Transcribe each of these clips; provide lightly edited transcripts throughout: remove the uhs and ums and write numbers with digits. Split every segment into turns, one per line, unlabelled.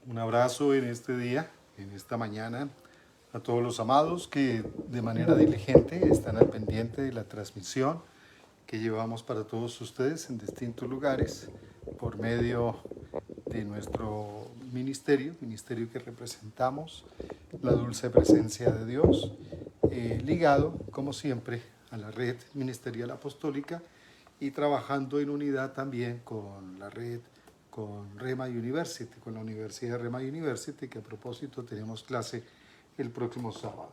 Un abrazo en este día, en esta mañana, a todos los amados que de manera diligente están al pendiente de la transmisión que llevamos para todos ustedes en distintos lugares por medio de nuestro ministerio que representamos, la dulce presencia de Dios, ligado, como siempre, a la red ministerial apostólica y trabajando en unidad también con la red, con Rema University, con la Universidad Rema University, que a propósito tenemos clase el próximo sábado.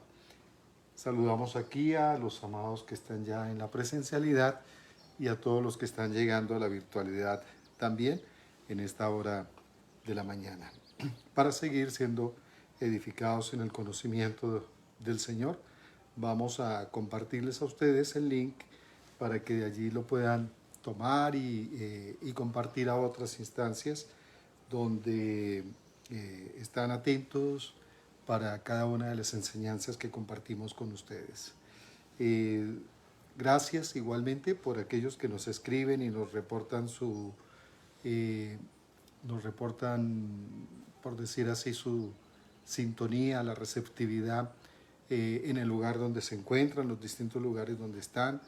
Saludamos aquí a los amados que están ya en la presencialidad y a todos los que están llegando a la virtualidad también en esta hora de la mañana, para seguir siendo edificados en el conocimiento del Señor. Vamos a compartirles a ustedes el link para que de allí lo puedan tomar y compartir a otras instancias donde están atentos para cada una de las enseñanzas que compartimos con ustedes. Gracias igualmente por aquellos que nos escriben y nos reportan por decir así, su sintonía, la receptividad en el lugar donde se encuentran, los distintos lugares donde están,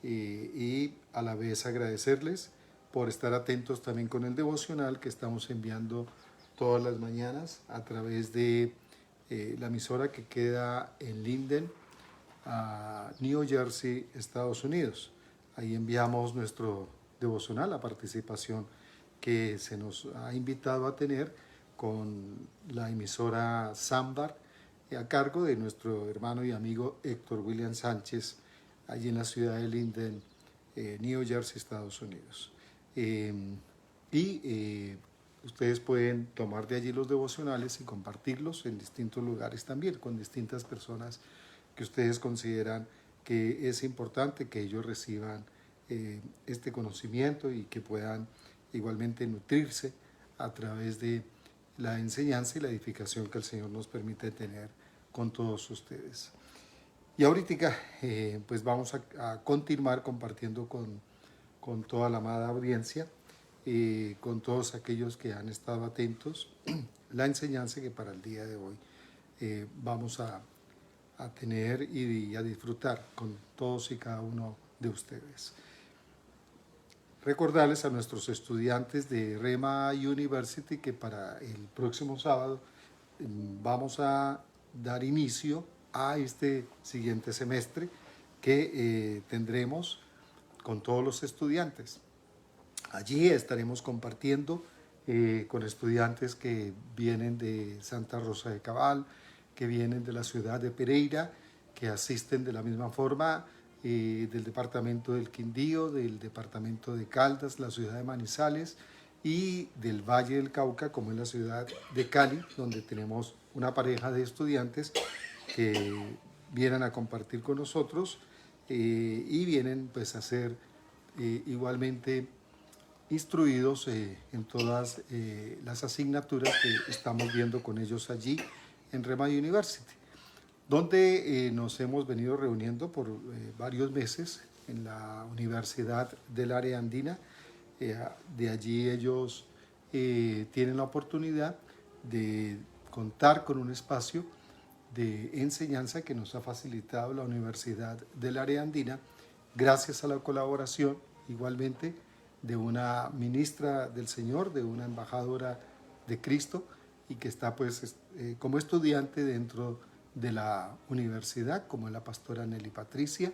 y a la vez agradecerles por estar atentos también con el devocional que estamos enviando todas las mañanas a través de la emisora que queda en Linden, New Jersey, Estados Unidos. Ahí enviamos nuestro devocional, la participación que se nos ha invitado a tener con la emisora Sambar, a cargo de nuestro hermano y amigo Héctor William Sánchez, allí en la ciudad de Linden, New Jersey, Estados Unidos. Ustedes pueden tomar de allí los devocionales y compartirlos en distintos lugares también, con distintas personas que ustedes consideran que es importante que ellos reciban este conocimiento y que puedan igualmente nutrirse a través de la enseñanza y la edificación que el Señor nos permite tener con todos ustedes. Y ahorita pues vamos a continuar compartiendo con toda la amada audiencia, con todos aquellos que han estado atentos, la enseñanza que para el día de hoy vamos a tener y a disfrutar con todos y cada uno de ustedes. Recordarles a nuestros estudiantes de Rema University que para el próximo sábado vamos a dar inicio a este siguiente semestre que tendremos con todos los estudiantes. Allí estaremos compartiendo con estudiantes que vienen de Santa Rosa de Cabal, que vienen de la ciudad de Pereira, que asisten de la misma forma del departamento del Quindío, del departamento de Caldas, la ciudad de Manizales y del Valle del Cauca, como es la ciudad de Cali, donde tenemos una pareja de estudiantes que vienen a compartir con nosotros y vienen pues a ser igualmente instruidos en todas las asignaturas que estamos viendo con ellos allí en Rema University, donde nos hemos venido reuniendo por varios meses en la Universidad del Área Andina. De allí ellos tienen la oportunidad de contar con un espacio de enseñanza que nos ha facilitado la Universidad del Área Andina, gracias a la colaboración igualmente de una ministra del Señor, de una embajadora de Cristo, y que está pues como estudiante dentro de la universidad, como es la pastora Nelly Patricia.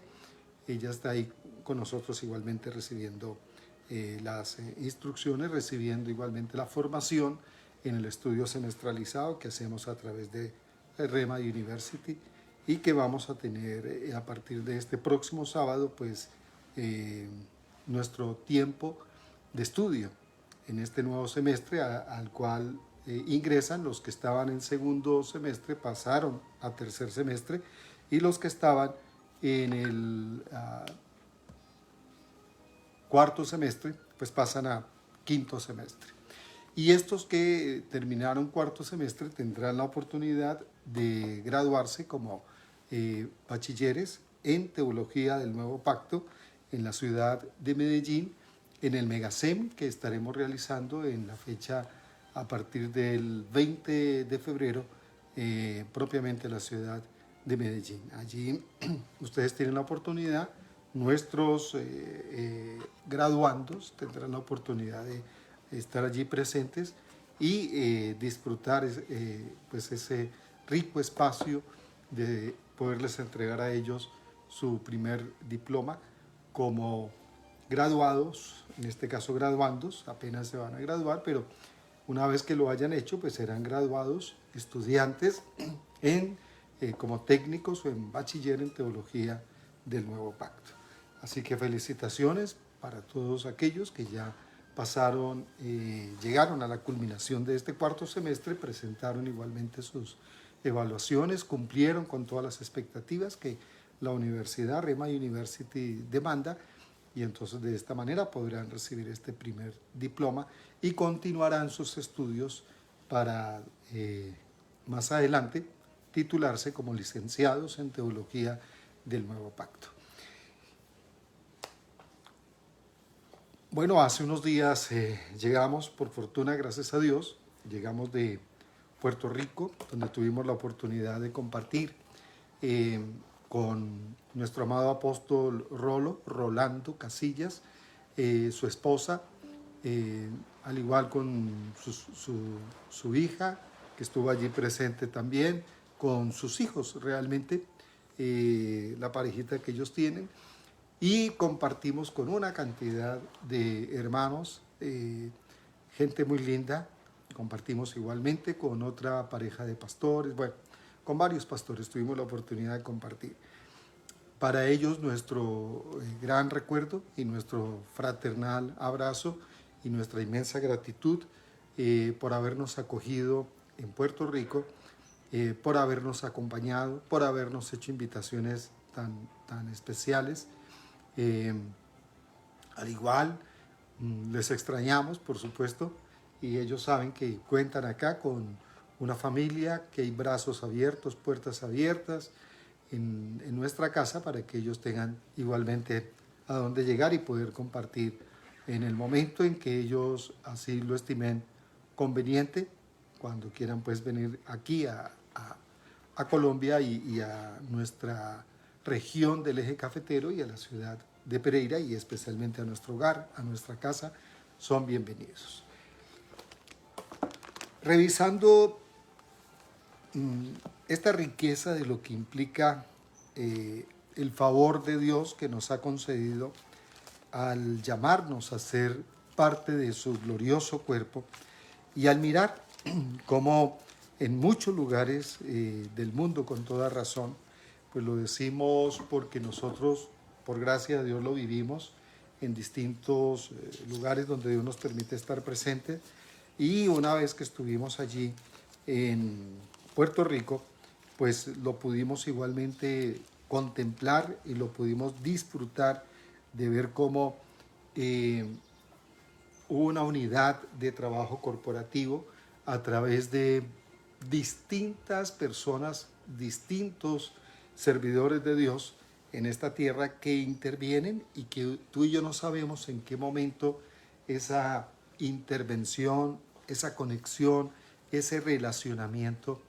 Ella está ahí con nosotros igualmente recibiendo las instrucciones, recibiendo igualmente la formación en el estudio semestralizado que hacemos a través de Rema University y que vamos a tener a partir de este próximo sábado pues nuestro tiempo de estudio en este nuevo semestre al cual ingresan los que estaban en segundo semestre, pasaron a tercer semestre, y los que estaban en el cuarto semestre pues pasan a quinto semestre. Y estos que terminaron cuarto semestre tendrán la oportunidad de graduarse como bachilleres en Teología del Nuevo Pacto en la ciudad de Medellín, en el Megasem que estaremos realizando en la fecha a partir del 20 de febrero, propiamente en la ciudad de Medellín. Allí ustedes tienen la oportunidad, nuestros graduandos tendrán la oportunidad de estar allí presentes y disfrutar pues ese rico espacio de poderles entregar a ellos su primer diploma como graduados, en este caso graduandos, apenas se van a graduar, pero una vez que lo hayan hecho, pues serán graduados estudiantes como técnicos o en bachiller en teología del Nuevo Pacto. Así que felicitaciones para todos aquellos que ya pasaron, llegaron a la culminación de este cuarto semestre, presentaron igualmente sus evaluaciones, cumplieron con todas las expectativas que la universidad, Rema University, demanda, y entonces de esta manera podrán recibir este primer diploma y continuarán sus estudios para más adelante titularse como licenciados en teología del Nuevo Pacto. Bueno, hace unos días llegamos, por fortuna, gracias a Dios, llegamos de Puerto Rico, donde tuvimos la oportunidad de compartir con nuestro amado apóstol Rolando Casillas, su esposa, al igual con su hija, que estuvo allí presente también, con sus hijos realmente, la parejita que ellos tienen, y compartimos con una cantidad de hermanos, gente muy linda. Compartimos igualmente con otra pareja de pastores, bueno, con varios pastores tuvimos la oportunidad de compartir. Para ellos nuestro gran recuerdo y nuestro fraternal abrazo y nuestra inmensa gratitud por habernos acogido en Puerto Rico, por habernos acompañado, por habernos hecho invitaciones tan especiales. Al igual, les extrañamos, por supuesto, y ellos saben que cuentan acá con una familia, que hay brazos abiertos, puertas abiertas en nuestra casa para que ellos tengan igualmente a dónde llegar y poder compartir en el momento en que ellos así lo estimen conveniente, cuando quieran pues venir aquí a Colombia y a nuestra región del eje cafetero y a la ciudad de Pereira y especialmente a nuestro hogar, a nuestra casa, son bienvenidos. Revisando esta riqueza de lo que implica el favor de Dios que nos ha concedido al llamarnos a ser parte de su glorioso cuerpo y al mirar cómo en muchos lugares del mundo, con toda razón, pues lo decimos porque nosotros, por gracia de Dios, lo vivimos en distintos lugares donde Dios nos permite estar presentes. Y una vez que estuvimos allí en Puerto Rico, pues lo pudimos igualmente contemplar y lo pudimos disfrutar de ver cómo hubo una unidad de trabajo corporativo a través de distintas personas, distintos servidores de Dios en esta tierra que intervienen y que tú y yo no sabemos en qué momento esa intervención, esa conexión, ese relacionamiento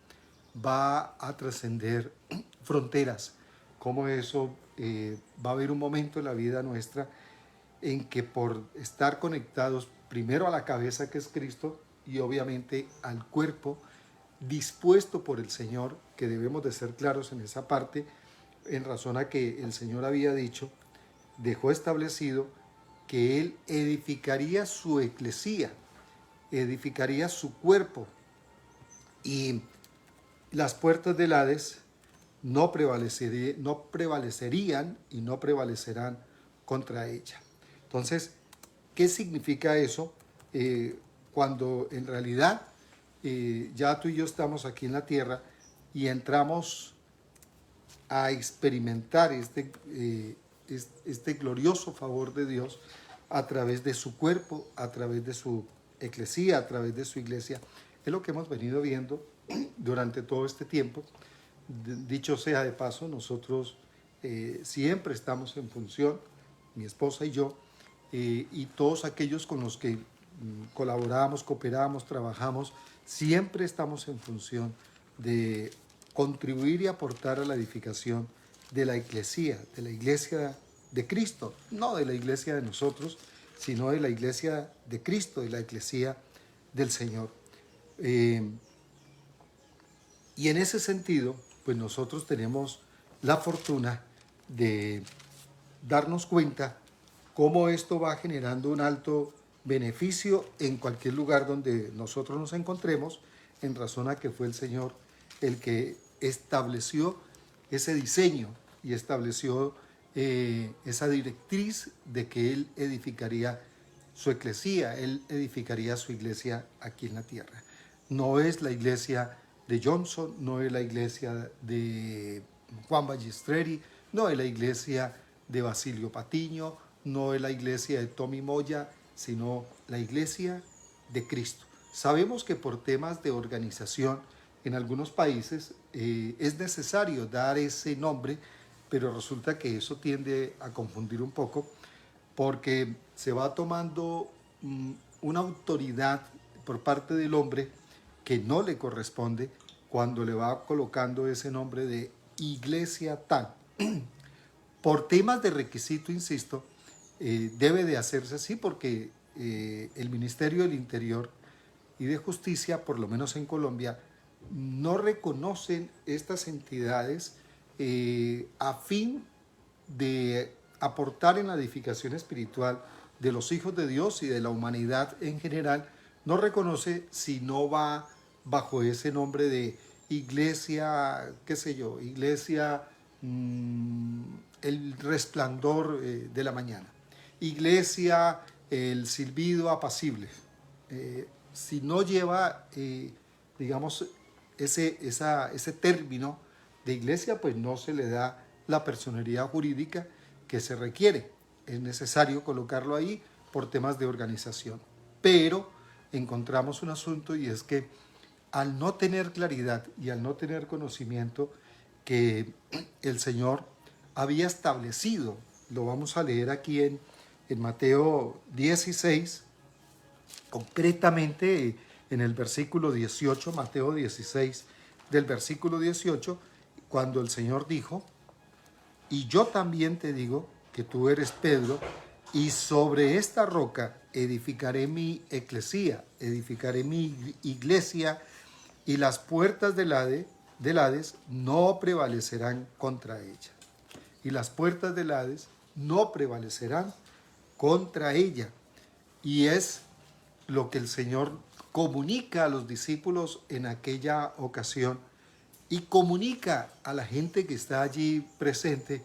va a trascender fronteras, cómo eso va a haber un momento en la vida nuestra en que por estar conectados primero a la cabeza que es Cristo y obviamente al cuerpo dispuesto por el Señor, que debemos de ser claros en esa parte, en razón a que el Señor había dicho, dejó establecido que Él edificaría su eclesía, edificaría su cuerpo, y las puertas del Hades no prevalecerían y no prevalecerán contra ella. Entonces, ¿qué significa eso? Cuando en realidad ya tú y yo estamos aquí en la tierra y entramos a experimentar este glorioso favor de Dios a través de su cuerpo, a través de su eclesía, a través de su iglesia. Es lo que hemos venido viendo durante todo este tiempo. Dicho sea de paso, nosotros siempre estamos en función, mi esposa y yo, y todos aquellos con los que colaboramos, cooperamos, trabajamos, siempre estamos en función de contribuir y aportar a la edificación de la iglesia de Cristo, no de la iglesia de nosotros, sino de la iglesia de Cristo, de la iglesia del Señor. Y en ese sentido, pues nosotros tenemos la fortuna de darnos cuenta cómo esto va generando un alto beneficio en cualquier lugar donde nosotros nos encontremos, en razón a que fue el Señor el que estableció ese diseño y estableció esa directriz de que Él edificaría su eclesía, Él edificaría su iglesia aquí en la tierra. No es la iglesia de Johnson, no es la iglesia de Juan Ballesteri, no es la iglesia de Basilio Patiño, no es la iglesia de Tommy Moya, sino la iglesia de Cristo. Sabemos que por temas de organización en algunos países es necesario dar ese nombre, pero resulta que eso tiende a confundir un poco porque se va tomando una autoridad por parte del hombre que no le corresponde cuando le va colocando ese nombre de iglesia tal. Por temas de requisito, insisto, debe de hacerse así porque el Ministerio del Interior y de Justicia, por lo menos en Colombia, no reconocen estas entidades a fin de aportar en la edificación espiritual de los hijos de Dios y de la humanidad en general. No reconoce si no va bajo ese nombre de iglesia, qué sé yo, iglesia el resplandor de la mañana, iglesia el silbido apacible. Si no lleva, digamos, ese término de iglesia, pues no se le da la personería jurídica que se requiere. Es necesario colocarlo ahí por temas de organización. Pero encontramos un asunto, y es que al no tener claridad y al no tener conocimiento que el Señor había establecido, lo vamos a leer aquí en Mateo 16, concretamente en el versículo 18, Mateo 16, del versículo 18, cuando el Señor dijo: y yo también te digo que tú eres Pedro, y sobre esta roca edificaré mi eclesía, edificaré mi iglesia, y las puertas del Hades no prevalecerán contra ella. Y las puertas del Hades no prevalecerán contra ella. Y es lo que el Señor comunica a los discípulos en aquella ocasión y comunica a la gente que está allí presente,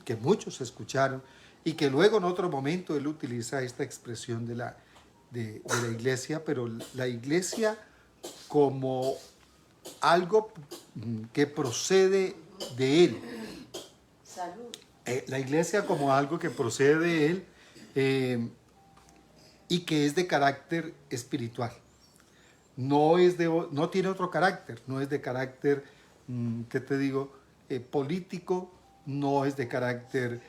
que muchos escucharon, y que luego en otro momento Él utiliza esta expresión de la iglesia, pero la iglesia como algo que procede de Él. Salud. La iglesia como algo que procede de Él y que es de carácter espiritual. No tiene otro carácter, no es de carácter, ¿qué te digo?, político, no es de carácter,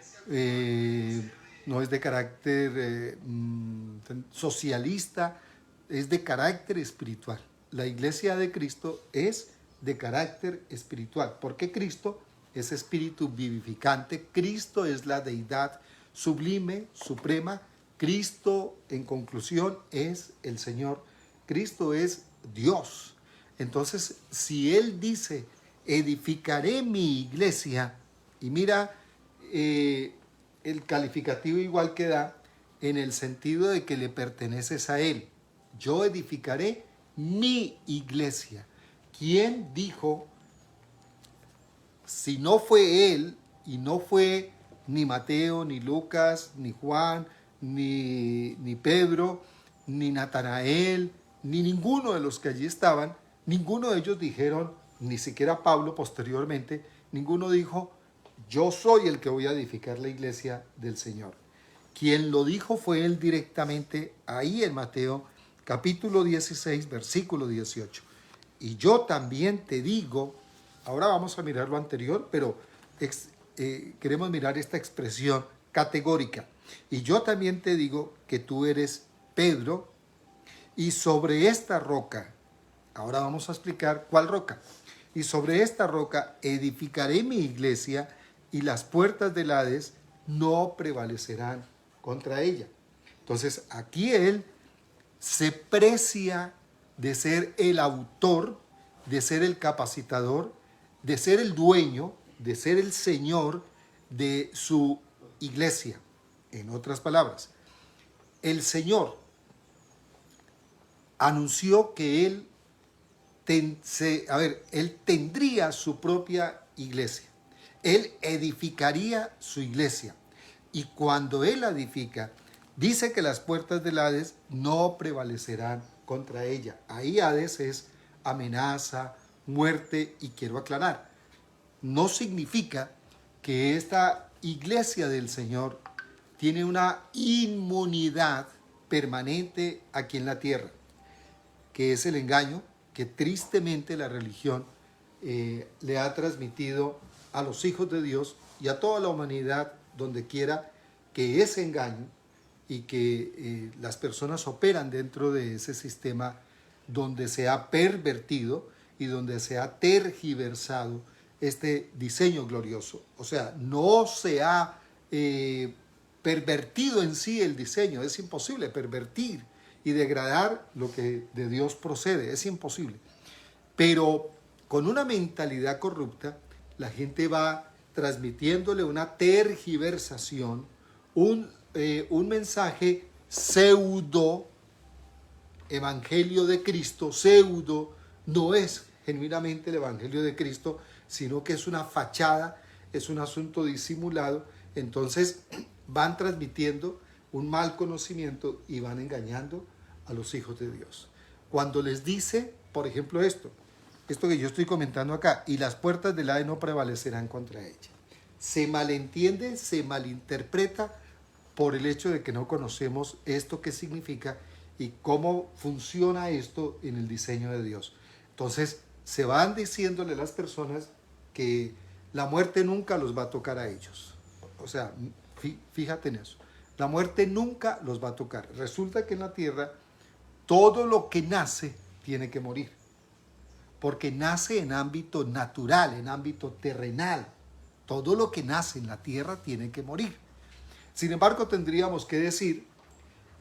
socialista, es de carácter espiritual. La iglesia de Cristo es de carácter espiritual, porque Cristo es espíritu vivificante, Cristo es la deidad sublime, suprema, Cristo, en conclusión, es el Señor, Cristo es Dios. Entonces, si Él dice, edificaré mi iglesia, y mira el calificativo igual que da, en el sentido de que le perteneces a Él. Yo edificaré mi iglesia. ¿Quién dijo, si no fue Él, y no fue ni Mateo, ni Lucas, ni Juan, ni Pedro, ni Natanael, ni ninguno de los que allí estaban, ninguno de ellos dijeron, ni siquiera Pablo posteriormente, ninguno dijo, yo soy el que voy a edificar la iglesia del Señor? Quien lo dijo fue Él directamente ahí en Mateo capítulo 16, versículo 18. Y yo también te digo, ahora vamos a mirar lo anterior, pero queremos mirar esta expresión categórica. Y yo también te digo que tú eres Pedro, Y sobre esta roca, ahora vamos a explicar cuál roca. Y sobre esta roca edificaré mi iglesia y las puertas del Hades no prevalecerán contra ella. Entonces aquí él se precia de ser el autor, de ser el capacitador, de ser el dueño, de ser el señor de su iglesia. En otras palabras, el Señor anunció que él tendría su propia iglesia. Él edificaría su iglesia. Y cuando él edifica, dice que las puertas del Hades no prevalecerán contra ella. Ahí Hades es amenaza, muerte, y quiero aclarar, no significa que esta iglesia del Señor tiene una inmunidad permanente aquí en la tierra, que es el engaño que tristemente la religión le ha transmitido a los hijos de Dios y a toda la humanidad donde quiera que ese engaño y que las personas operan dentro de ese sistema donde se ha pervertido y donde se ha tergiversado este diseño glorioso. O sea, no se ha pervertido en sí el diseño, es imposible pervertir y degradar lo que de Dios procede, es imposible. Pero con una mentalidad corrupta, la gente va transmitiéndole una tergiversación, un mensaje pseudo evangelio de Cristo, pseudo, no es genuinamente el evangelio de Cristo, sino que es una fachada, es un asunto disimulado. Entonces van transmitiendo un mal conocimiento y van engañando a los hijos de Dios. Cuando les dice, por ejemplo, esto que yo estoy comentando acá, y las puertas del Hades no prevalecerán contra ella, se malentiende, se malinterpreta por el hecho de que no conocemos esto que significa y cómo funciona esto en el diseño de Dios. Entonces se van diciéndole a las personas que la muerte nunca los va a tocar a ellos. O sea, fíjate en eso. La muerte nunca los va a tocar. Resulta que en la tierra todo lo que nace tiene que morir, porque nace en ámbito natural, en ámbito terrenal. Todo lo que nace en la tierra tiene que morir. Sin embargo, tendríamos que decir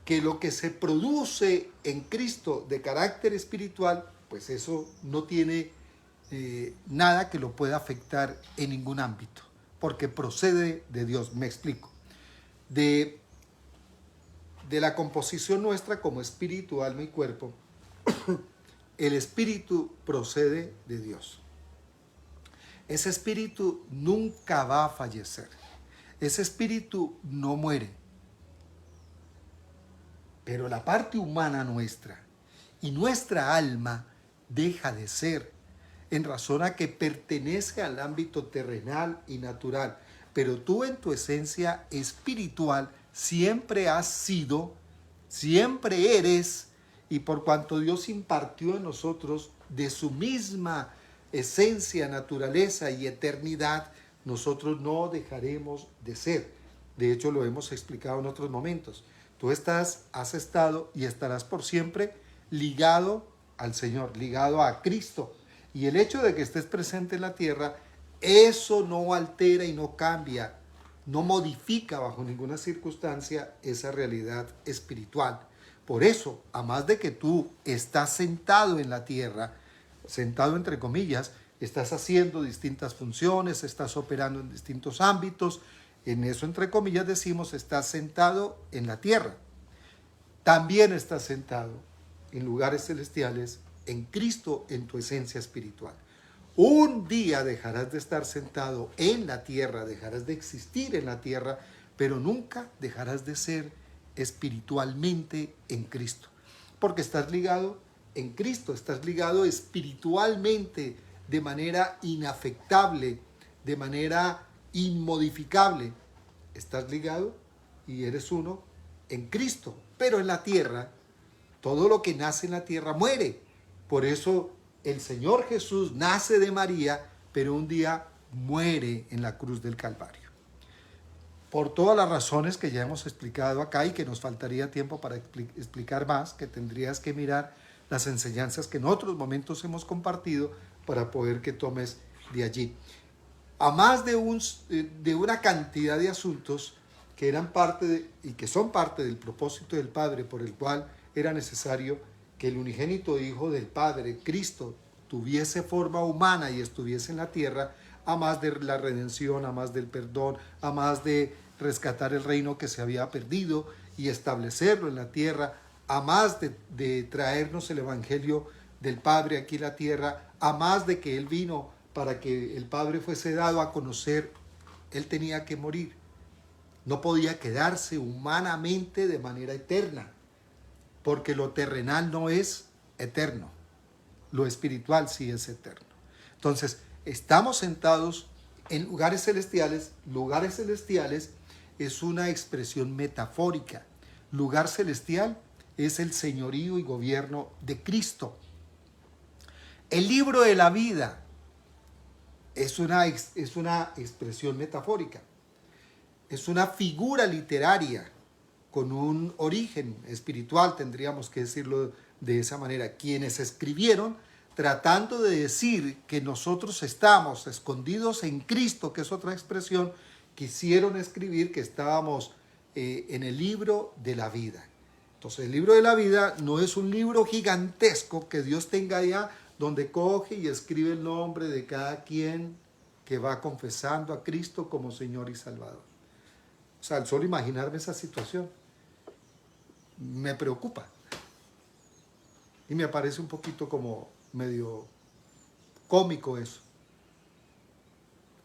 que lo que se produce en Cristo de carácter espiritual, pues eso no tiene nada que lo pueda afectar en ningún ámbito, porque procede de Dios. Me explico. De la composición nuestra como espíritu, alma y cuerpo, el espíritu procede de Dios. Ese espíritu nunca va a fallecer. Ese espíritu no muere. Pero la parte humana nuestra y nuestra alma deja de ser, en razón a que pertenece al ámbito terrenal y natural. Pero tú en tu esencia espiritual siempre has sido, siempre eres, y por cuanto Dios impartió en nosotros de su misma esencia, naturaleza y eternidad, nosotros no dejaremos de ser. De hecho, lo hemos explicado en otros momentos. Tú has estado y estarás por siempre ligado al Señor, ligado a Cristo. Y el hecho de que estés presente en la tierra, eso no altera y no cambia, no modifica bajo ninguna circunstancia esa realidad espiritual. Por eso, a más de que tú estás sentado en la tierra, sentado entre comillas, estás haciendo distintas funciones, estás operando en distintos ámbitos, en eso entre comillas decimos estás sentado en la tierra. También estás sentado en lugares celestiales, en Cristo, en tu esencia espiritual. Un día dejarás de estar sentado en la tierra, dejarás de existir en la tierra, pero nunca dejarás de ser espiritualmente en Cristo, porque estás ligado en Cristo, estás ligado espiritualmente de manera inafectable, de manera inmodificable. Estás ligado y eres uno en Cristo, pero en la tierra, todo lo que nace en la tierra muere. Por eso el Señor Jesús nace de María, pero un día muere en la cruz del Calvario. por todas las razones que ya hemos explicado acá y que nos faltaría tiempo para explicar más, que tendrías que mirar las enseñanzas que en otros momentos hemos compartido para poder que tomes de allí. A más de una cantidad de asuntos que eran y que son parte del propósito del Padre, por el cual era necesario que el unigénito Hijo del Padre, Cristo, tuviese forma humana y estuviese en la tierra, a más de la redención, a más del perdón, a más de rescatar el reino que se había perdido y establecerlo en la tierra, a más de traernos el Evangelio del Padre aquí en la tierra, a más de que Él vino para que el Padre fuese dado a conocer, Él tenía que morir. No podía quedarse humanamente de manera eterna, porque lo terrenal no es eterno, lo espiritual sí es eterno. Entonces, estamos sentados en lugares celestiales. Lugares celestiales es una expresión metafórica. Lugar celestial es el señorío y gobierno de Cristo. El libro de la vida es una expresión metafórica. Es una figura literaria con un origen espiritual, tendríamos que decirlo de esa manera. Quienes escribieron tratando de decir que nosotros estamos escondidos en Cristo, que es otra expresión, quisieron escribir que estábamos en el libro de la vida. Entonces, el libro de la vida no es un libro gigantesco que Dios tenga allá donde coge y escribe el nombre de cada quien que va confesando a Cristo como Señor y Salvador. O sea, al solo imaginarme esa situación, me preocupa. Y me parece un poquito como medio cómico eso.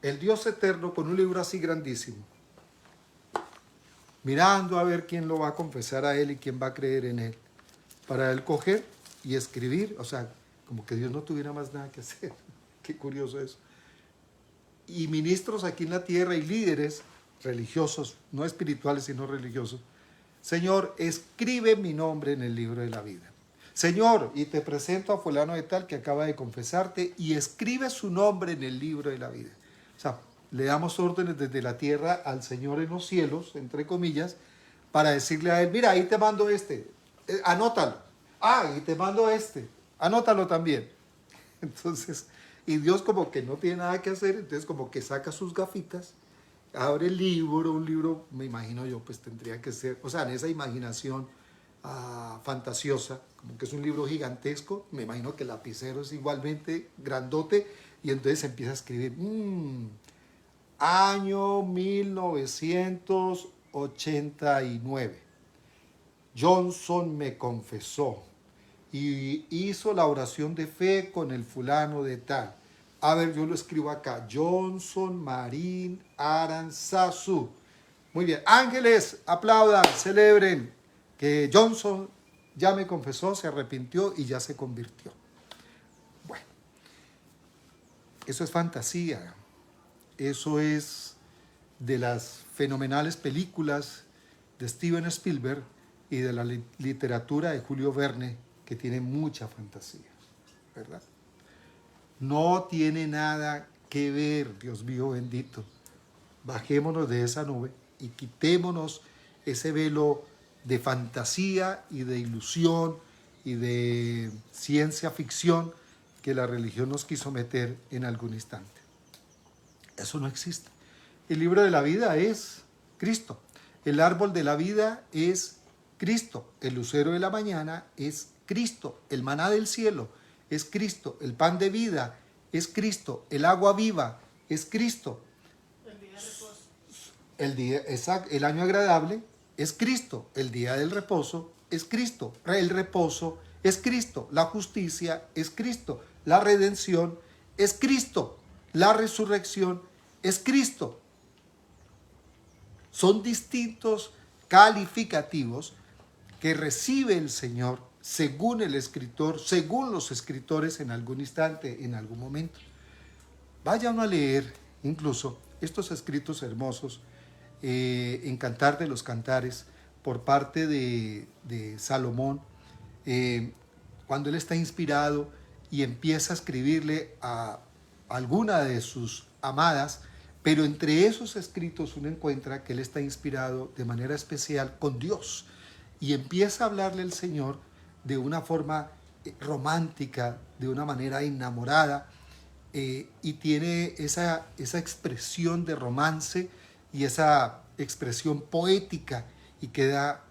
El Dios eterno con un libro así grandísimo, mirando a ver quién lo va a confesar a Él y quién va a creer en Él, para Él coger y escribir, o sea, como que Dios no tuviera más nada que hacer. Qué curioso eso. Y ministros aquí en la tierra y líderes religiosos, no espirituales sino religiosos, Señor, escribe mi nombre en el libro de la vida. Señor, y te presento a fulano de tal que acaba de confesarte y escribe su nombre en el libro de la vida. O sea, le damos órdenes desde la tierra al Señor en los cielos, entre comillas, para decirle a Él, mira, ahí te mando anótalo. Ah, y te mando anótalo también. Entonces, y Dios como que no tiene nada que hacer, entonces como que saca sus gafitas, abre el libro, un libro, me imagino yo, pues tendría que ser, o sea, en esa imaginación fantasiosa, como que es un libro gigantesco, me imagino que el lapicero es igualmente grandote, y entonces empieza a escribir, año 1989, Johnson me confesó y hizo la oración de fe con el fulano de tal. A ver, yo lo escribo acá. Johnson Marín Aranzazu. Muy bien. Ángeles, aplaudan, celebren que Johnson ya me confesó, se arrepintió y ya se convirtió. Bueno, eso es fantasía. Eso es de las fenomenales películas de Steven Spielberg y de la literatura de Julio Verne, que tiene mucha fantasía, ¿verdad? No tiene nada que ver, Dios mío bendito. Bajémonos de esa nube y quitémonos ese velo de fantasía y de ilusión y de ciencia ficción que la religión nos quiso meter en algún instante. Eso no existe. El libro de la vida es Cristo. El árbol de la vida es Cristo. El lucero de la mañana es Cristo. El maná del cielo es Cristo. El pan de vida es Cristo. El agua viva es Cristo. El año agradable es Cristo. El día del reposo es Cristo. El reposo es Cristo. La justicia es Cristo. La redención es Cristo. La resurrección es Cristo. Son distintos calificativos que recibe el Señor según el escritor, según los escritores en algún instante, en algún momento. Vaya uno a leer incluso estos escritos hermosos en Cantar de los Cantares por parte de Salomón, cuando él está inspirado y empieza a escribirle a alguna de sus amadas, Pero entre esos escritos uno encuentra que él está inspirado de manera especial con Dios y empieza a hablarle al Señor de una forma romántica, de una manera enamorada, y tiene esa expresión de romance y esa expresión poética, y queda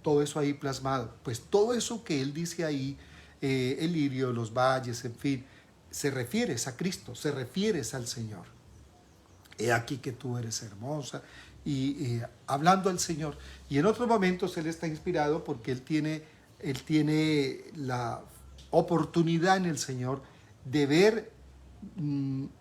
todo eso ahí plasmado. Pues todo eso que él dice ahí, el lirio, los valles, en fin, se refiere a Cristo, se refiere al Señor. He aquí que tú eres hermosa, y hablando al Señor. Y en otros momentos él está inspirado porque él tiene la oportunidad en el Señor de ver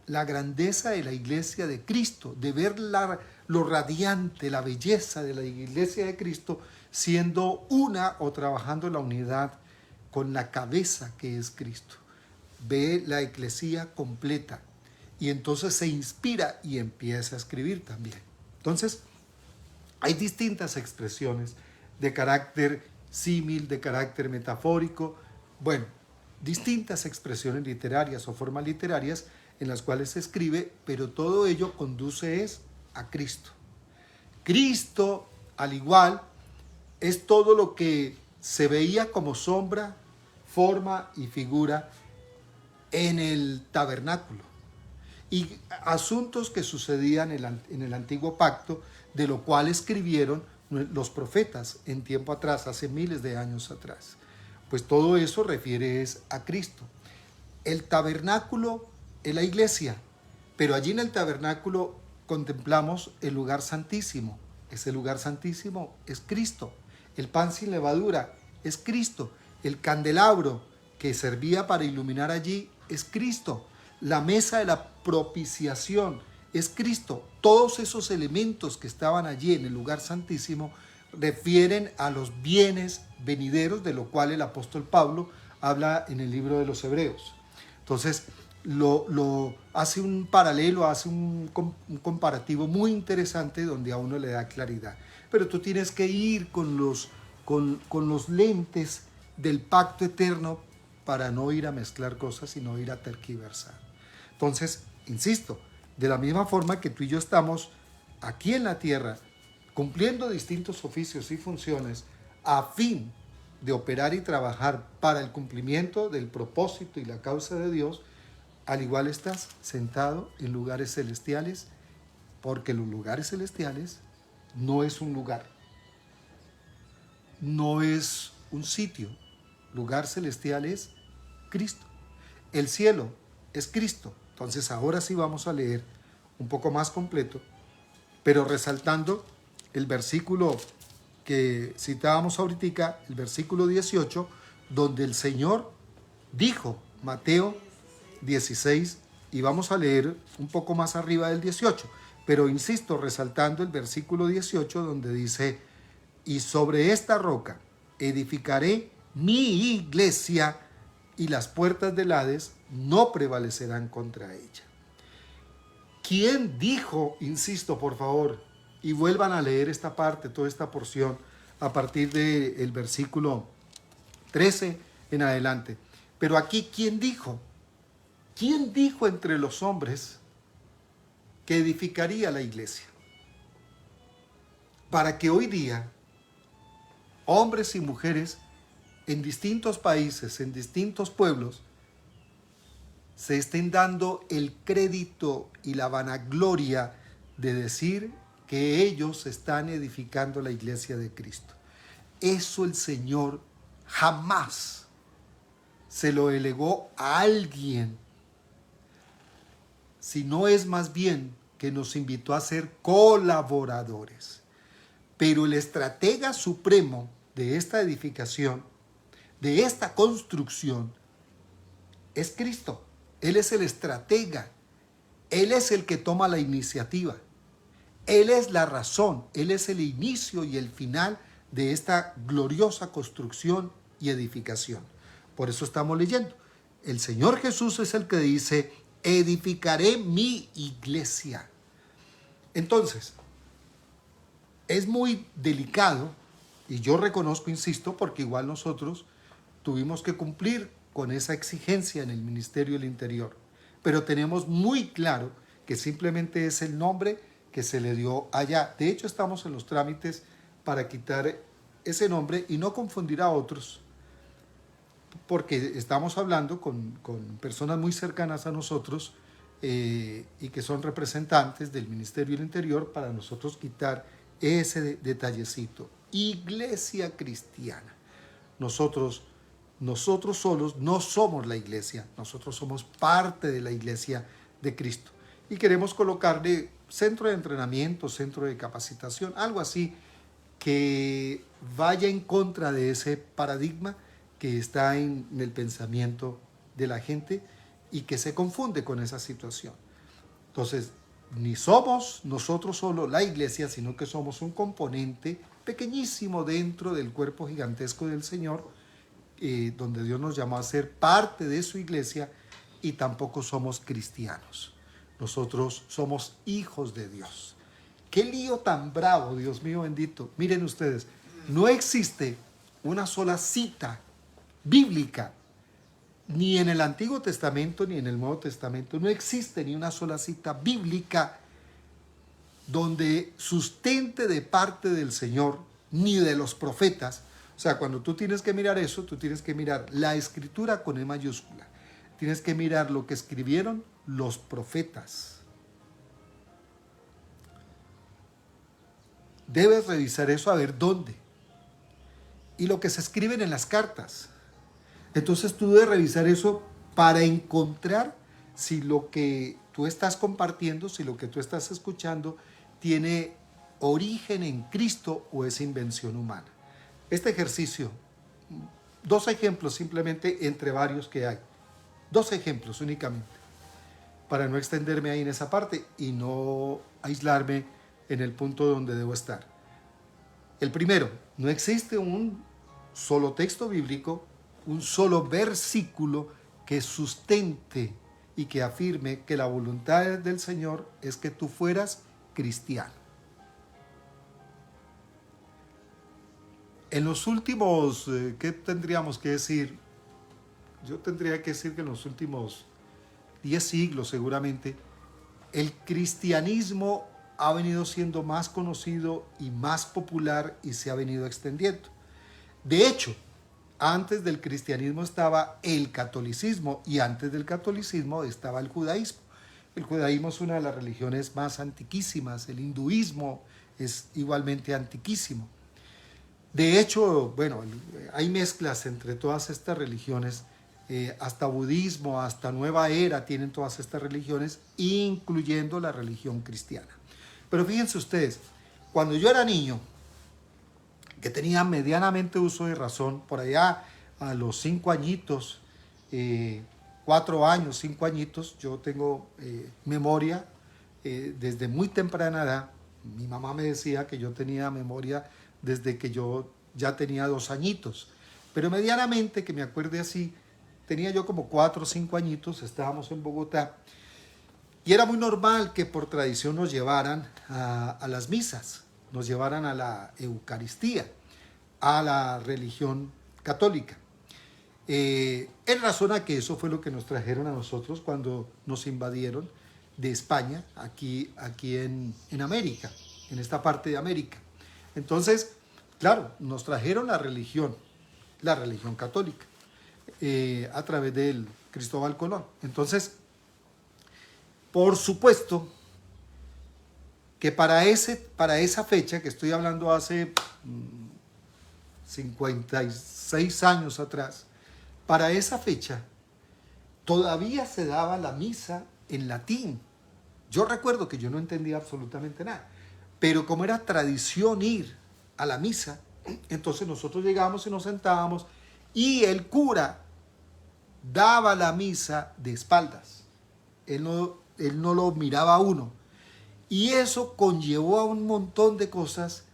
la grandeza de la iglesia de Cristo, de ver lo radiante, la belleza de la iglesia de Cristo, siendo una o trabajando en la unidad con la cabeza que es Cristo. Ve la eclesía completa y entonces se inspira y empieza a escribir también. Entonces, hay distintas expresiones de carácter símil, de carácter metafórico, bueno, distintas expresiones literarias o formas literarias en las cuales se escribe, pero todo ello conduce a Cristo. Cristo, al igual, es todo lo que se veía como sombra, forma y figura en el tabernáculo, y asuntos que sucedían en el antiguo pacto, de lo cual escribieron los profetas en tiempo atrás, hace miles de años atrás. Pues todo eso refiere a Cristo. El tabernáculo es la iglesia, pero allí en el tabernáculo contemplamos el lugar santísimo. Ese lugar santísimo es Cristo. El pan sin levadura es Cristo. El candelabro que servía para iluminar allí es Cristo. La mesa de la propiciación es Cristo. Todos esos elementos que estaban allí en el lugar santísimo refieren a los bienes venideros, de lo cual el apóstol Pablo habla en el libro de los Hebreos. Entonces, lo hace un paralelo, hace un comparativo muy interesante donde a uno le da claridad. Pero tú tienes que ir con los lentes del pacto eterno para no ir a mezclar cosas, sino ir a tergiversar. Entonces, insisto, de la misma forma que tú y yo estamos aquí en la tierra cumpliendo distintos oficios y funciones a fin de operar y trabajar para el cumplimiento del propósito y la causa de Dios, al igual estás sentado en lugares celestiales, porque los lugares celestiales no es un lugar, no es un sitio. Lugar celestial es Cristo. El cielo es Cristo. Entonces ahora sí vamos a leer un poco más completo, pero resaltando el versículo que citábamos ahorita, el versículo 18, donde el Señor dijo, Mateo 16, y vamos a leer un poco más arriba del 18, pero insisto, resaltando el versículo 18, donde dice, y sobre esta roca edificaré mi iglesia, y las puertas del Hades no prevalecerán contra ella. ¿Quién dijo, insisto, por favor, y vuelvan a leer esta parte, toda esta porción, a partir del versículo 13 en adelante? Pero aquí, ¿quién dijo? ¿Quién dijo entre los hombres que edificaría la iglesia? Para que hoy día, hombres y mujeres en distintos países, en distintos pueblos, se estén dando el crédito y la vanagloria de decir que ellos están edificando la iglesia de Cristo. Eso el Señor jamás se lo delegó a alguien, sino es más bien que nos invitó a ser colaboradores. Pero el estratega supremo de esta edificación, de esta construcción, es Cristo. Él es el estratega. Él es el que toma la iniciativa. Él es la razón. Él es el inicio y el final de esta gloriosa construcción y edificación. Por eso estamos leyendo. El Señor Jesús es el que dice, edificaré mi iglesia. Entonces, es muy delicado, y yo reconozco, insisto, porque igual nosotros tuvimos que cumplir con esa exigencia en el Ministerio del Interior, pero tenemos muy claro que simplemente es el nombre que se le dio allá. De hecho, estamos en los trámites para quitar ese nombre y no confundir a otros, porque estamos hablando con personas muy cercanas a nosotros y que son representantes del Ministerio del Interior para nosotros quitar ese detallecito. Iglesia cristiana. Nosotros solos no somos la iglesia, nosotros somos parte de la iglesia de Cristo. Y queremos colocarle centro de entrenamiento, centro de capacitación, algo así que vaya en contra de ese paradigma que está en el pensamiento de la gente y que se confunde con esa situación. Entonces, ni somos nosotros solo la iglesia, sino que somos un componente pequeñísimo dentro del cuerpo gigantesco del Señor, donde Dios nos llamó a ser parte de su iglesia, y tampoco somos cristianos. Nosotros somos hijos de Dios. ¡Qué lío tan bravo, Dios mío bendito! Miren ustedes, no existe una sola cita bíblica, ni en el Antiguo Testamento ni en el Nuevo Testamento, no existe ni una sola cita bíblica donde sustente de parte del Señor, ni de los profetas. O sea, cuando tú tienes que mirar eso, tú tienes que mirar la escritura con E mayúscula. Tienes que mirar lo que escribieron los profetas. Debes revisar eso a ver dónde. Y lo que se escriben en las cartas. Entonces tú debes revisar eso para encontrar si lo que tú estás compartiendo, si lo que tú estás escuchando tiene origen en Cristo o es invención humana. Este ejercicio, 2 ejemplos simplemente entre varios que hay. 2 ejemplos únicamente, para no extenderme ahí en esa parte y no aislarme en el punto donde debo estar. El primero, no existe un solo texto bíblico, un solo versículo que sustente y que afirme que la voluntad del Señor es que tú fueras cristiano. En los últimos, ¿qué tendríamos que decir? Yo tendría que decir que en los últimos 10 siglos seguramente, el cristianismo ha venido siendo más conocido y más popular y se ha venido extendiendo. De hecho, antes del cristianismo estaba el catolicismo y antes del catolicismo estaba el judaísmo. El judaísmo es una de las religiones más antiquísimas, el hinduismo es igualmente antiquísimo. De hecho, bueno, hay mezclas entre todas estas religiones, hasta budismo, hasta nueva era tienen todas estas religiones, incluyendo la religión cristiana. Pero fíjense ustedes, cuando yo era niño, que tenía medianamente uso de razón, por allá a los 5 añitos, 4 años, 5 añitos, yo tengo memoria desde muy temprana edad. Mi mamá me decía que yo tenía memoria desde que yo ya tenía 2 añitos, pero medianamente, que me acuerde así, tenía yo como 4 o 5 añitos, estábamos en Bogotá, y era muy normal que por tradición nos llevaran a las misas, nos llevaran a la Eucaristía, a la religión católica. En razón a que eso fue lo que nos trajeron a nosotros cuando nos invadieron de España, aquí en América, en esta parte de América. Entonces, claro, nos trajeron la religión católica, a través del Cristóbal Colón. Entonces, por supuesto que para esa fecha, que estoy hablando hace 56 años atrás, para esa fecha todavía se daba la misa en latín. Yo recuerdo que yo no entendía absolutamente nada, pero como era tradición ir a la misa, entonces nosotros llegábamos y nos sentábamos y el cura daba la misa de espaldas. Él no lo miraba a uno. Y eso conllevó a un montón de cosas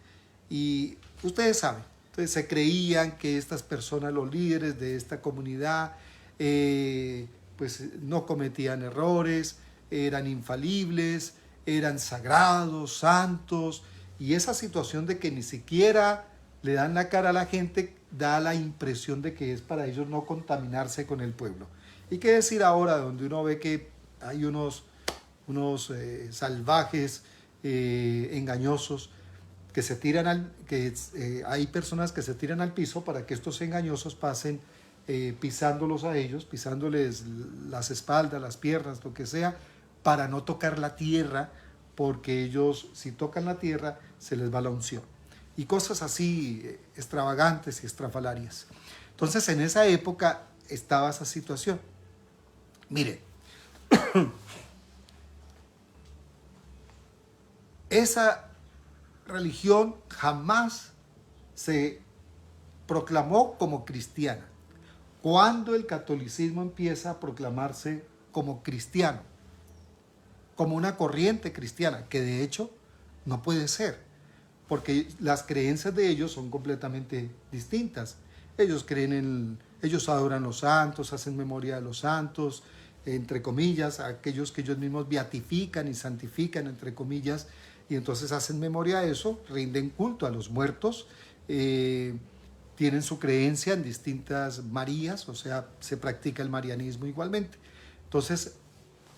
y ustedes saben, entonces se creían que estas personas, los líderes de esta comunidad, pues no cometían errores, eran infalibles, eran sagrados, santos, y esa situación de que ni siquiera le dan la cara a la gente da la impresión de que es para ellos no contaminarse con el pueblo. ¿Y qué decir ahora donde uno ve que hay unos unos salvajes, engañosos, que se tiran hay personas que se tiran al piso para que estos engañosos pasen pisándolos a ellos, pisándoles las espaldas, las piernas, lo que sea, para no tocar la tierra, porque ellos, si tocan la tierra, se les va la unción. Y cosas así extravagantes y estrafalarias. Entonces, en esa época estaba esa situación. Mire, esa religión jamás se proclamó como cristiana. Cuando el catolicismo empieza a proclamarse como cristiano, como una corriente cristiana, que de hecho no puede ser, porque las creencias de ellos son completamente distintas. Ellos adoran los santos, hacen memoria de los santos, entre comillas, aquellos que ellos mismos beatifican y santifican, entre comillas, y entonces hacen memoria de eso, rinden culto a los muertos, tienen su creencia en distintas Marías, o sea, se practica el marianismo igualmente. Entonces,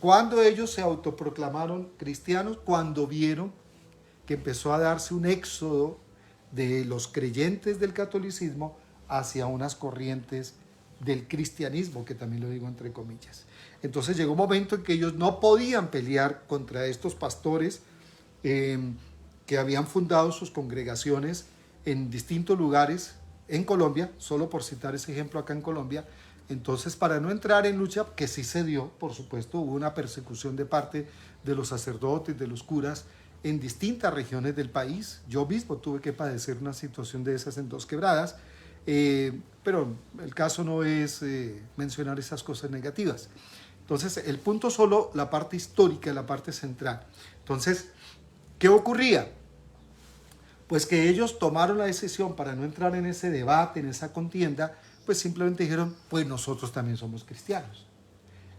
cuando ellos se autoproclamaron cristianos, cuando vieron que empezó a darse un éxodo de los creyentes del catolicismo hacia unas corrientes del cristianismo, que también lo digo entre comillas. Entonces llegó un momento en que ellos no podían pelear contra estos pastores que habían fundado sus congregaciones en distintos lugares en Colombia, solo por citar ese ejemplo acá en Colombia. Entonces, para no entrar en lucha, que sí se dio, por supuesto, hubo una persecución de parte de los sacerdotes, de los curas, en distintas regiones del país. Yo mismo tuve que padecer una situación de esas en Dos Quebradas, pero el caso no es mencionar esas cosas negativas. Entonces, el punto solo la parte histórica, la parte central. Entonces, ¿qué ocurría? Pues que ellos tomaron la decisión para no entrar en ese debate, en esa contienda, pues simplemente dijeron, pues nosotros también somos cristianos.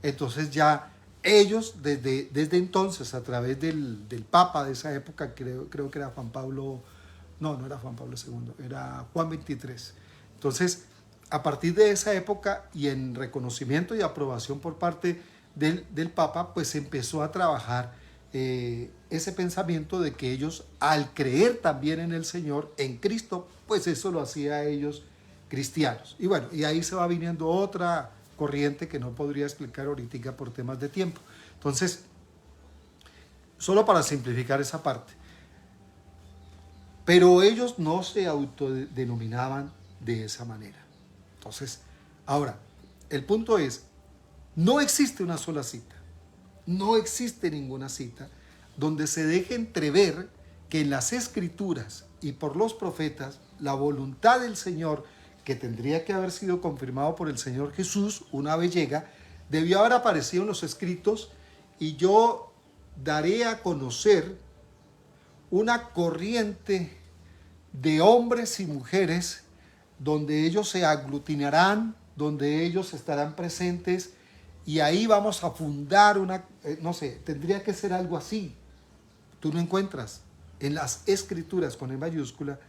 Entonces ya ellos, desde entonces, a través del Papa de esa época, creo que era Juan Pablo, no era Juan Pablo II, era Juan XXIII. Entonces, a partir de esa época y en reconocimiento y aprobación por parte del Papa, pues se empezó a trabajar ese pensamiento de que ellos, al creer también en el Señor, en Cristo, pues eso lo hacía a ellos cristianos. Y bueno, y ahí se va viniendo otra corriente que no podría explicar ahorita por temas de tiempo. Entonces, solo para simplificar esa parte, pero ellos no se autodenominaban de esa manera. Entonces, ahora, el punto es, no existe una sola cita, no existe ninguna cita donde se deje entrever que en las Escrituras y por los profetas la voluntad del Señor, que tendría que haber sido confirmado por el Señor Jesús una vez llega, debió haber aparecido en los escritos, y yo daré a conocer una corriente de hombres y mujeres donde ellos se aglutinarán, donde ellos estarán presentes, y ahí vamos a fundar una, no sé, tendría que ser algo así. Tú no encuentras en las Escrituras con E mayúscula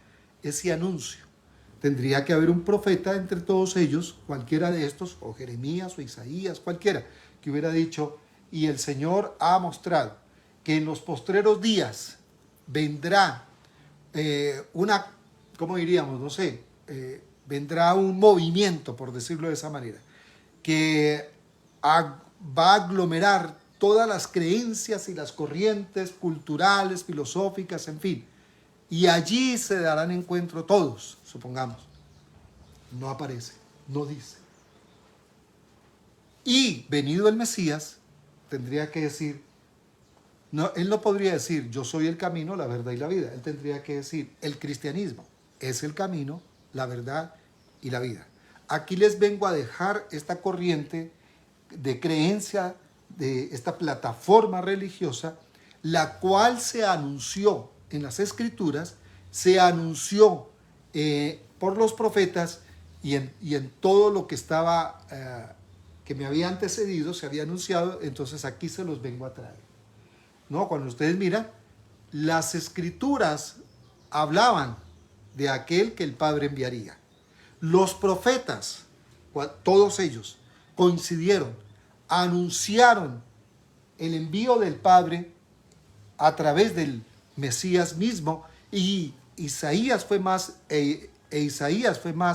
ese anuncio. Tendría que haber un profeta entre todos ellos, cualquiera de estos, o Jeremías o Isaías, cualquiera, que hubiera dicho, y el Señor ha mostrado que en los postreros días vendrá una, ¿cómo diríamos? No sé, vendrá un movimiento, por decirlo de esa manera, que va a aglomerar todas las creencias y las corrientes culturales, filosóficas, en fin. Y allí se darán encuentro todos, supongamos. No aparece, no dice. Y venido el Mesías, tendría que decir, no, él no podría decir, yo soy el camino, la verdad y la vida. Él tendría que decir, el cristianismo es el camino, la verdad y la vida. Aquí les vengo a dejar esta corriente de creencia, de esta plataforma religiosa, la cual se anunció en las Escrituras, se anunció por los profetas y en todo lo que estaba, que me había antecedido, se había anunciado. Entonces aquí se los vengo a traer. ¿No? Cuando ustedes miran, las Escrituras hablaban de aquel que el Padre enviaría. Los profetas, todos ellos, coincidieron, anunciaron el envío del Padre a través del Mesías mismo, y Isaías fue más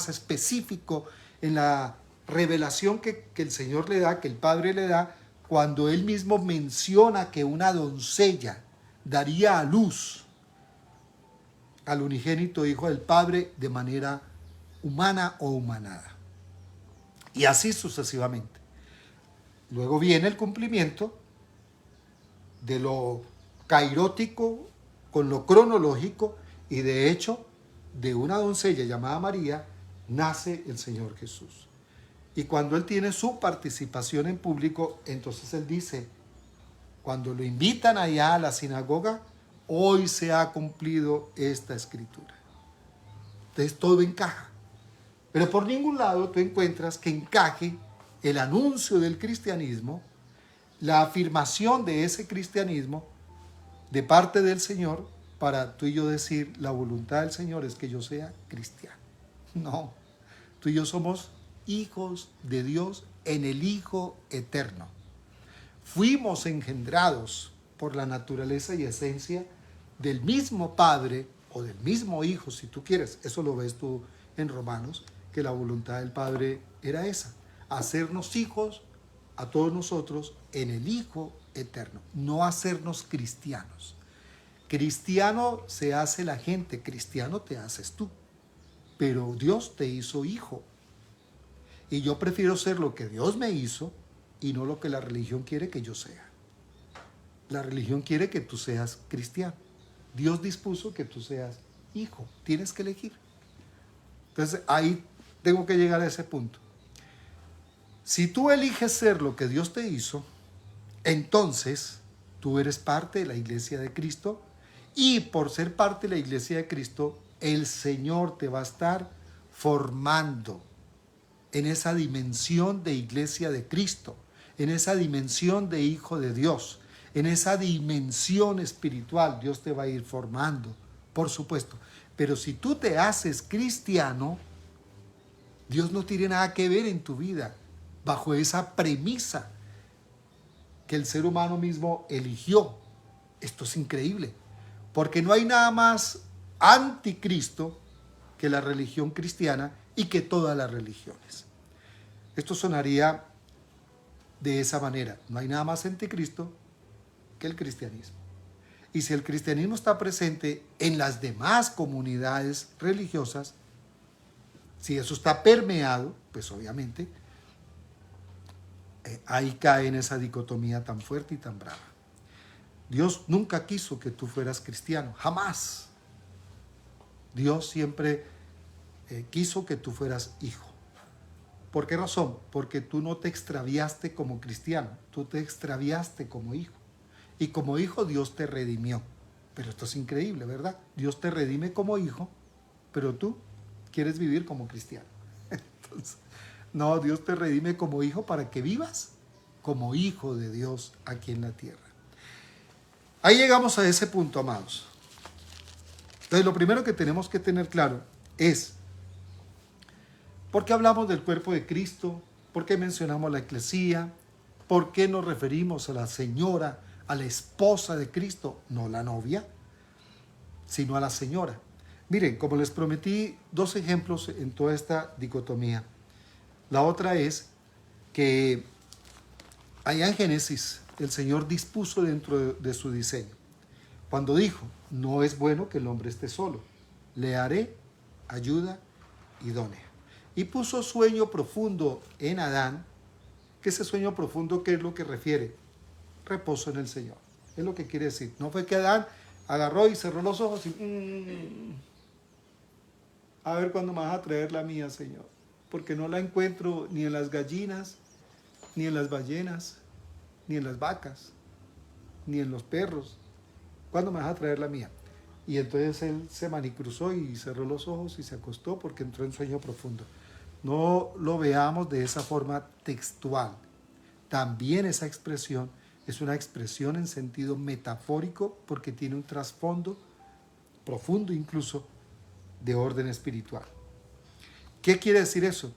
específico en la revelación que el Señor le da, que el Padre le da, cuando él mismo menciona que una doncella daría a luz al unigénito Hijo del Padre de manera humana o humanada. Y así sucesivamente. Luego viene el cumplimiento de lo cairótico con lo cronológico, y de hecho, de una doncella llamada María, nace el Señor Jesús. Y cuando él tiene su participación en público, entonces él dice, cuando lo invitan allá a la sinagoga, hoy se ha cumplido esta escritura. Entonces todo encaja. Pero por ningún lado tú encuentras que encaje el anuncio del cristianismo, la afirmación de ese cristianismo de parte del Señor, para tú y yo decir, la voluntad del Señor es que yo sea cristiano. No, tú y yo somos hijos de Dios en el Hijo eterno. Fuimos engendrados por la naturaleza y esencia del mismo Padre o del mismo Hijo, si tú quieres. Eso lo ves tú en Romanos, que la voluntad del Padre era esa, hacernos hijos a todos nosotros en el Hijo eterno, no hacernos cristianos. Cristiano se hace la gente, cristiano te haces tú, pero Dios te hizo hijo. Y yo prefiero ser lo que Dios me hizo y no lo que la religión quiere que yo sea. La religión quiere que tú seas cristiano. Dios dispuso que tú seas hijo. Tienes que elegir. Entonces ahí tengo que llegar a ese punto. Si tú eliges ser lo que Dios te hizo, entonces tú eres parte de la iglesia de Cristo, y por ser parte de la iglesia de Cristo, el Señor te va a estar formando en esa dimensión de iglesia de Cristo, en esa dimensión de hijo de Dios, en esa dimensión espiritual. Dios te va a ir formando, por supuesto. Pero si tú te haces cristiano, Dios no tiene nada que ver en tu vida bajo esa premisa que el ser humano mismo eligió. Esto es increíble, porque no hay nada más anticristo que la religión cristiana y que todas las religiones. Esto sonaría de esa manera: no hay nada más anticristo que el cristianismo. Y si el cristianismo está presente en las demás comunidades religiosas, si eso está permeado, pues obviamente ahí cae en esa dicotomía tan fuerte y tan brava. Dios nunca quiso que tú fueras cristiano, jamás. Dios siempre quiso que tú fueras hijo. ¿Por qué razón? Porque tú no te extraviaste como cristiano, tú te extraviaste como hijo. Y como hijo Dios te redimió. Pero esto es increíble, ¿verdad? Dios te redime como hijo, pero tú quieres vivir como cristiano. Entonces, no, Dios te redime como hijo para que vivas como hijo de Dios aquí en la tierra. Ahí llegamos a ese punto, amados. Entonces, lo primero que tenemos que tener claro es: ¿por qué hablamos del cuerpo de Cristo? ¿Por qué mencionamos la eclesía? ¿Por qué nos referimos a la señora, a la esposa de Cristo? No la novia, sino a la señora. Miren, como les prometí, dos ejemplos en toda esta dicotomía. La otra es que allá en Génesis el Señor dispuso dentro de su diseño, cuando dijo: no es bueno que el hombre esté solo, le haré ayuda idónea. Y puso sueño profundo en Adán, que ese sueño profundo, ¿qué es lo que refiere? Reposo en el Señor. Es lo que quiere decir. No fue que Adán agarró y cerró los ojos y a ver cuándo me vas a traer la mía, Señor, porque no la encuentro ni en las gallinas, ni en las ballenas, ni en las vacas, ni en los perros. ¿Cuándo me vas a traer la mía? Y entonces él se manicruzó y cerró los ojos y se acostó porque entró en sueño profundo. No lo veamos de esa forma textual. También esa expresión es una expresión en sentido metafórico, porque tiene un trasfondo profundo, incluso de orden espiritual. ¿Qué quiere decir eso?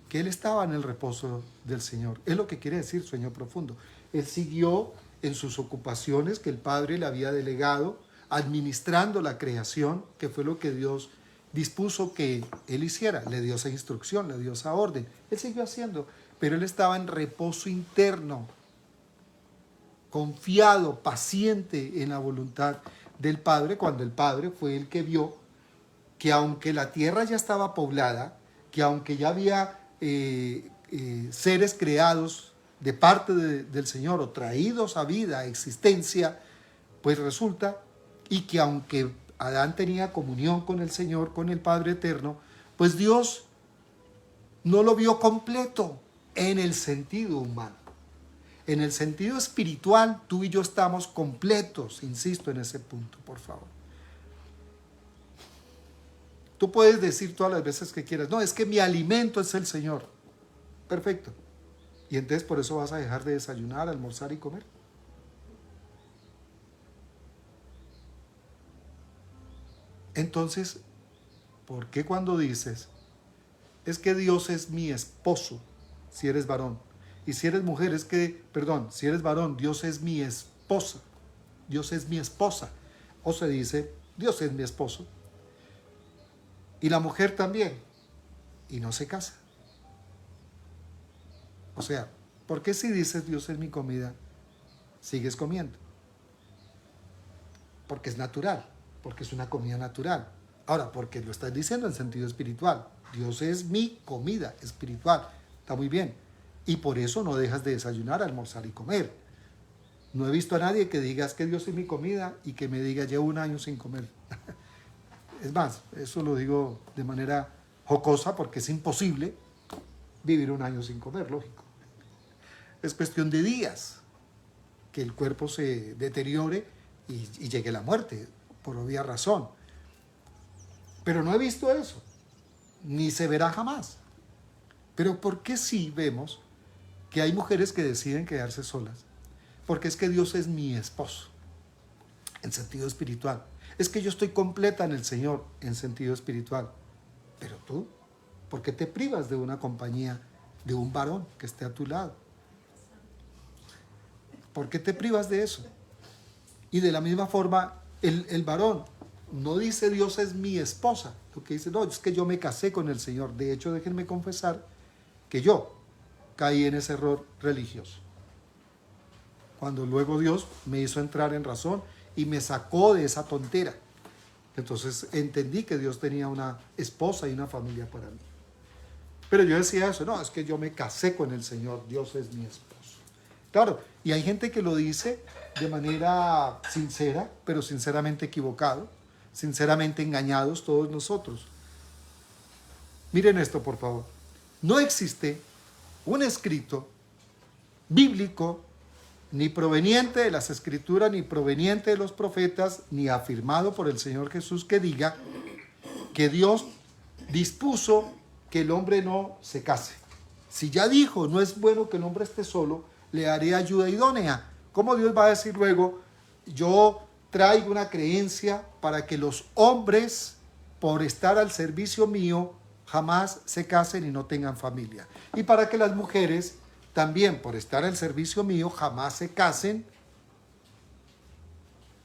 Que él estaba en el reposo del Señor. Es lo que quiere decir sueño profundo. Él siguió en sus ocupaciones que el Padre le había delegado, administrando la creación, que fue lo que Dios dispuso que él hiciera. Le dio esa instrucción, le dio esa orden. Él siguió haciendo, pero él estaba en reposo interno, confiado, paciente en la voluntad del Padre, cuando el Padre fue el que vio que aunque la tierra ya estaba poblada, que aunque ya había seres creados de parte del Señor o traídos a vida, a existencia, pues resulta, y que aunque Adán tenía comunión con el Señor, con el Padre Eterno, pues Dios no lo vio completo en el sentido humano. En el sentido espiritual, tú y yo estamos completos, insisto en ese punto, por favor. Tú puedes decir todas las veces que quieras, no, es que mi alimento es el Señor. Perfecto. Y entonces por eso vas a dejar de desayunar, almorzar y comer. Entonces, ¿por qué cuando dices, es que Dios es mi esposo, si eres varón? Y si eres mujer, si eres varón, Dios es mi esposa. Dios es mi esposa. O se dice, Dios es mi esposo. Y la mujer también. Y no se casa. O sea, ¿por qué si dices Dios es mi comida, sigues comiendo? Porque es natural, porque es una comida natural. Ahora, porque lo estás diciendo en sentido espiritual. Dios es mi comida espiritual. Está muy bien. Y por eso no dejas de desayunar, almorzar y comer. No he visto a nadie que diga, es que Dios es mi comida, y que me diga, llevo 1 año sin comer. Es más, eso lo digo de manera jocosa porque es imposible vivir 1 año sin comer, lógico. Es cuestión de días que el cuerpo se deteriore y llegue la muerte, por obvia razón. Pero no he visto eso, ni se verá jamás. Pero ¿por qué sí vemos que hay mujeres que deciden quedarse solas? Porque es que Dios es mi esposo, en sentido espiritual. Es que yo estoy completa en el Señor, en sentido espiritual. Pero tú, ¿por qué te privas de una compañía, de un varón que esté a tu lado? ¿Por qué te privas de eso? Y de la misma forma, el varón no dice Dios es mi esposa. Lo que dice, no, es que yo me casé con el Señor. De hecho, déjenme confesar que yo caí en ese error religioso. Cuando luego Dios me hizo entrar en razón y me sacó de esa tontera. Entonces entendí que Dios tenía una esposa y una familia para mí. Pero yo decía eso, no, es que yo me casé con el Señor, Dios es mi esposo. Claro, y hay gente que lo dice de manera sincera, pero sinceramente equivocado, sinceramente engañados todos nosotros. Miren esto, por favor. No existe un escrito bíblico, ni proveniente de las Escrituras, ni proveniente de los profetas, ni afirmado por el Señor Jesús, que diga que Dios dispuso que el hombre no se case. Si ya dijo, no es bueno que el hombre esté solo, le haré ayuda idónea. ¿Cómo Dios va a decir luego, yo traigo una creencia para que los hombres, por estar al servicio mío, jamás se casen y no tengan familia? Y para que las mujeres también, por estar al servicio mío, jamás se casen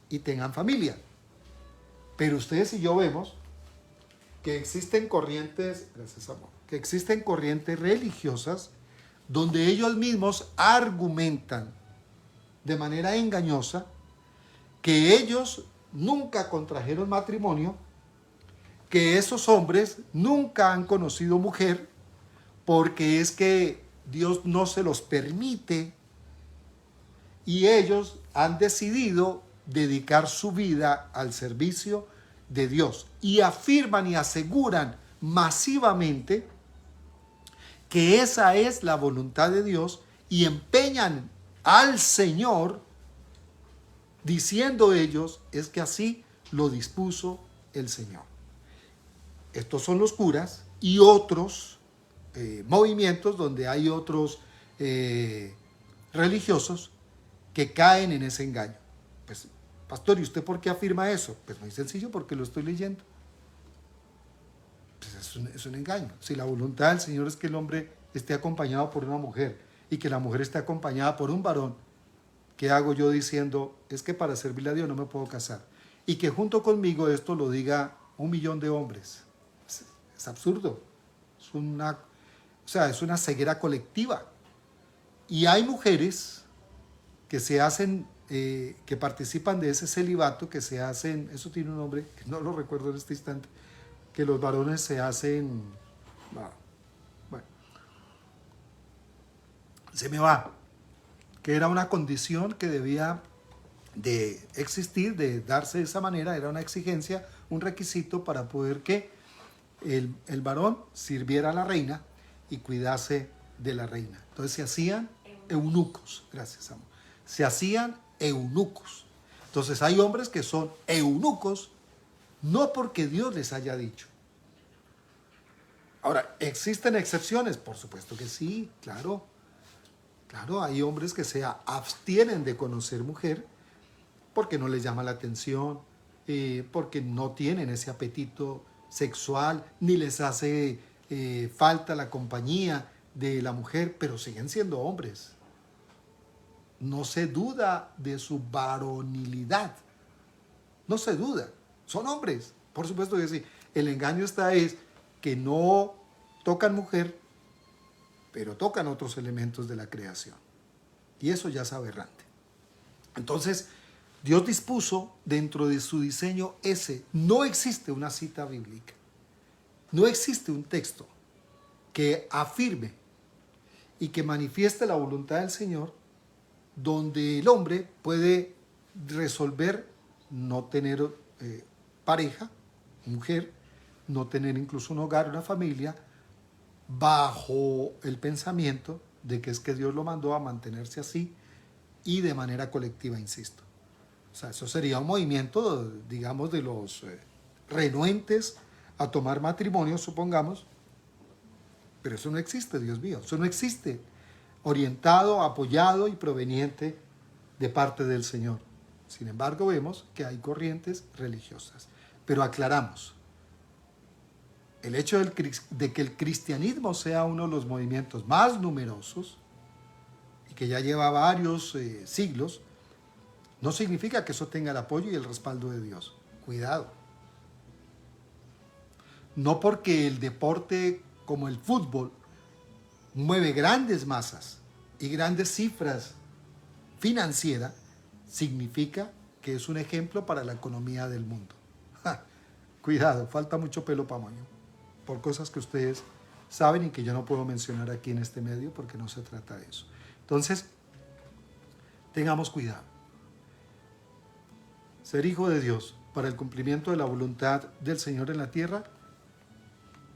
y tengan familia. Pero ustedes y yo vemos que existen corrientes, gracias amor, que existen corrientes religiosas donde ellos mismos argumentan de manera engañosa que ellos nunca contrajeron matrimonio, que esos hombres nunca han conocido mujer, porque es que Dios no se los permite y ellos han decidido dedicar su vida al servicio de Dios y afirman y aseguran masivamente que esa es la voluntad de Dios y empeñan al Señor diciendo ellos es que así lo dispuso el Señor. Estos son los curas y otros movimientos donde hay otros religiosos que caen en ese engaño. Pues, pastor, ¿y usted por qué afirma eso? Pues muy sencillo, porque lo estoy leyendo. Pues es un engaño. Si la voluntad del Señor es que el hombre esté acompañado por una mujer y que la mujer esté acompañada por un varón, ¿qué hago yo diciendo, es que para servirle a Dios no me puedo casar? Y que junto conmigo esto lo diga 1.000.000 de hombres. Es absurdo. Es una ceguera colectiva. Y hay mujeres que se hacen, que participan de ese celibato, que se hacen, eso tiene un nombre, que no lo recuerdo en este instante, que los varones se hacen, bueno, se me va, que era una condición que debía de existir, de darse de esa manera, era una exigencia, un requisito para poder que el varón sirviera a la reina y cuidase de la reina. Entonces se hacían eunucos, gracias amor, se hacían eunucos. Entonces hay hombres que son eunucos no porque Dios les haya dicho. Ahora, ¿existen excepciones? Por supuesto que sí, claro. Claro, hay hombres que se abstienen de conocer mujer porque no les llama la atención, porque no tienen ese apetito sexual, ni les hace falta la compañía de la mujer, pero siguen siendo hombres. No se duda de su varonilidad. No se duda. Son hombres. Por supuesto que sí. El engaño está es que no tocan mujer, pero tocan otros elementos de la creación. Y eso ya es aberrante. Entonces, Dios dispuso dentro de su diseño ese. No existe una cita bíblica. No existe un texto que afirme y que manifieste la voluntad del Señor donde el hombre puede resolver no tener pareja, mujer, no tener incluso un hogar, una familia, bajo el pensamiento de que es que Dios lo mandó a mantenerse así y de manera colectiva, insisto. O sea, eso sería un movimiento, digamos, de los renuentes a tomar matrimonio, supongamos, pero eso no existe, Dios mío, eso no existe, orientado, apoyado y proveniente de parte del Señor. Sin embargo, vemos que hay corrientes religiosas. Pero aclaramos, el hecho de que el cristianismo sea uno de los movimientos más numerosos y que ya lleva varios siglos, no significa que eso tenga el apoyo y el respaldo de Dios. Cuidado. No porque el deporte como el fútbol mueve grandes masas y grandes cifras financieras, significa que es un ejemplo para la economía del mundo. Cuidado, falta mucho pelo para moño, por cosas que ustedes saben y que yo no puedo mencionar aquí en este medio porque no se trata de eso. Entonces, tengamos cuidado. Ser hijo de Dios para el cumplimiento de la voluntad del Señor en la tierra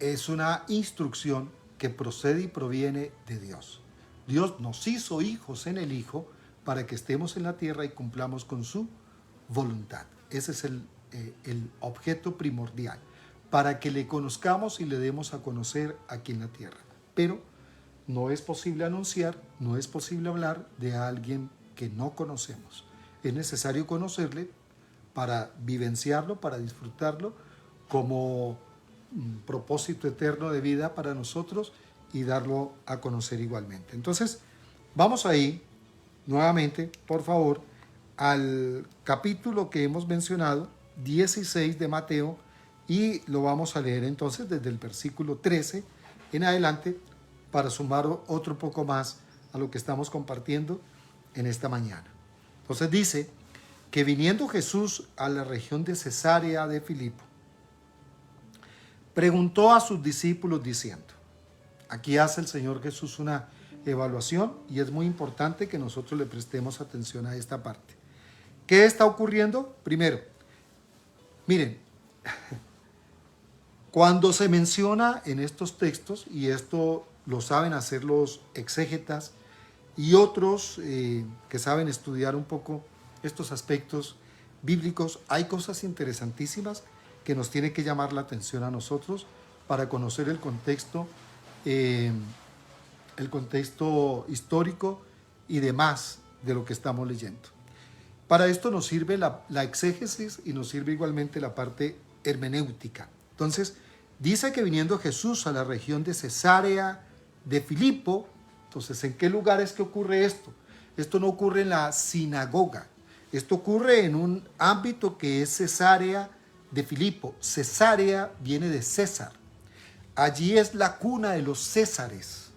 es una instrucción que procede y proviene de Dios. Dios nos hizo hijos en el Hijo para que estemos en la tierra y cumplamos con su voluntad. Ese es el objeto primordial, para que le conozcamos y le demos a conocer aquí en la tierra. Pero no es posible anunciar, no es posible hablar de alguien que no conocemos. Es necesario conocerle para vivenciarlo, para disfrutarlo como propósito eterno de vida para nosotros y darlo a conocer igualmente. Entonces, vamos ahí nuevamente, por favor, al capítulo que hemos mencionado, 16 de Mateo, y lo vamos a leer entonces desde el versículo 13 en adelante para sumar otro poco más a lo que estamos compartiendo en esta mañana. Entonces dice que viniendo Jesús a la región de Cesarea de Filipo, preguntó a sus discípulos diciendo, aquí hace el Señor Jesús una evaluación y es muy importante que nosotros le prestemos atención a esta parte. ¿Qué está ocurriendo? Primero, miren, cuando se menciona en estos textos, y esto lo saben hacer los exégetas y otros que saben estudiar un poco estos aspectos bíblicos, hay cosas interesantísimas que nos tiene que llamar la atención a nosotros para conocer el contexto histórico y demás de lo que estamos leyendo. Para esto nos sirve la exégesis y nos sirve igualmente la parte hermenéutica. Entonces, dice que viniendo Jesús a la región de Cesarea de Filipo, entonces, ¿en qué lugar es que ocurre esto? esto no ocurre en la sinagoga. Esto ocurre en un ámbito que es Cesarea de Filipo. Cesarea viene de César. Allí es la cuna de los Césares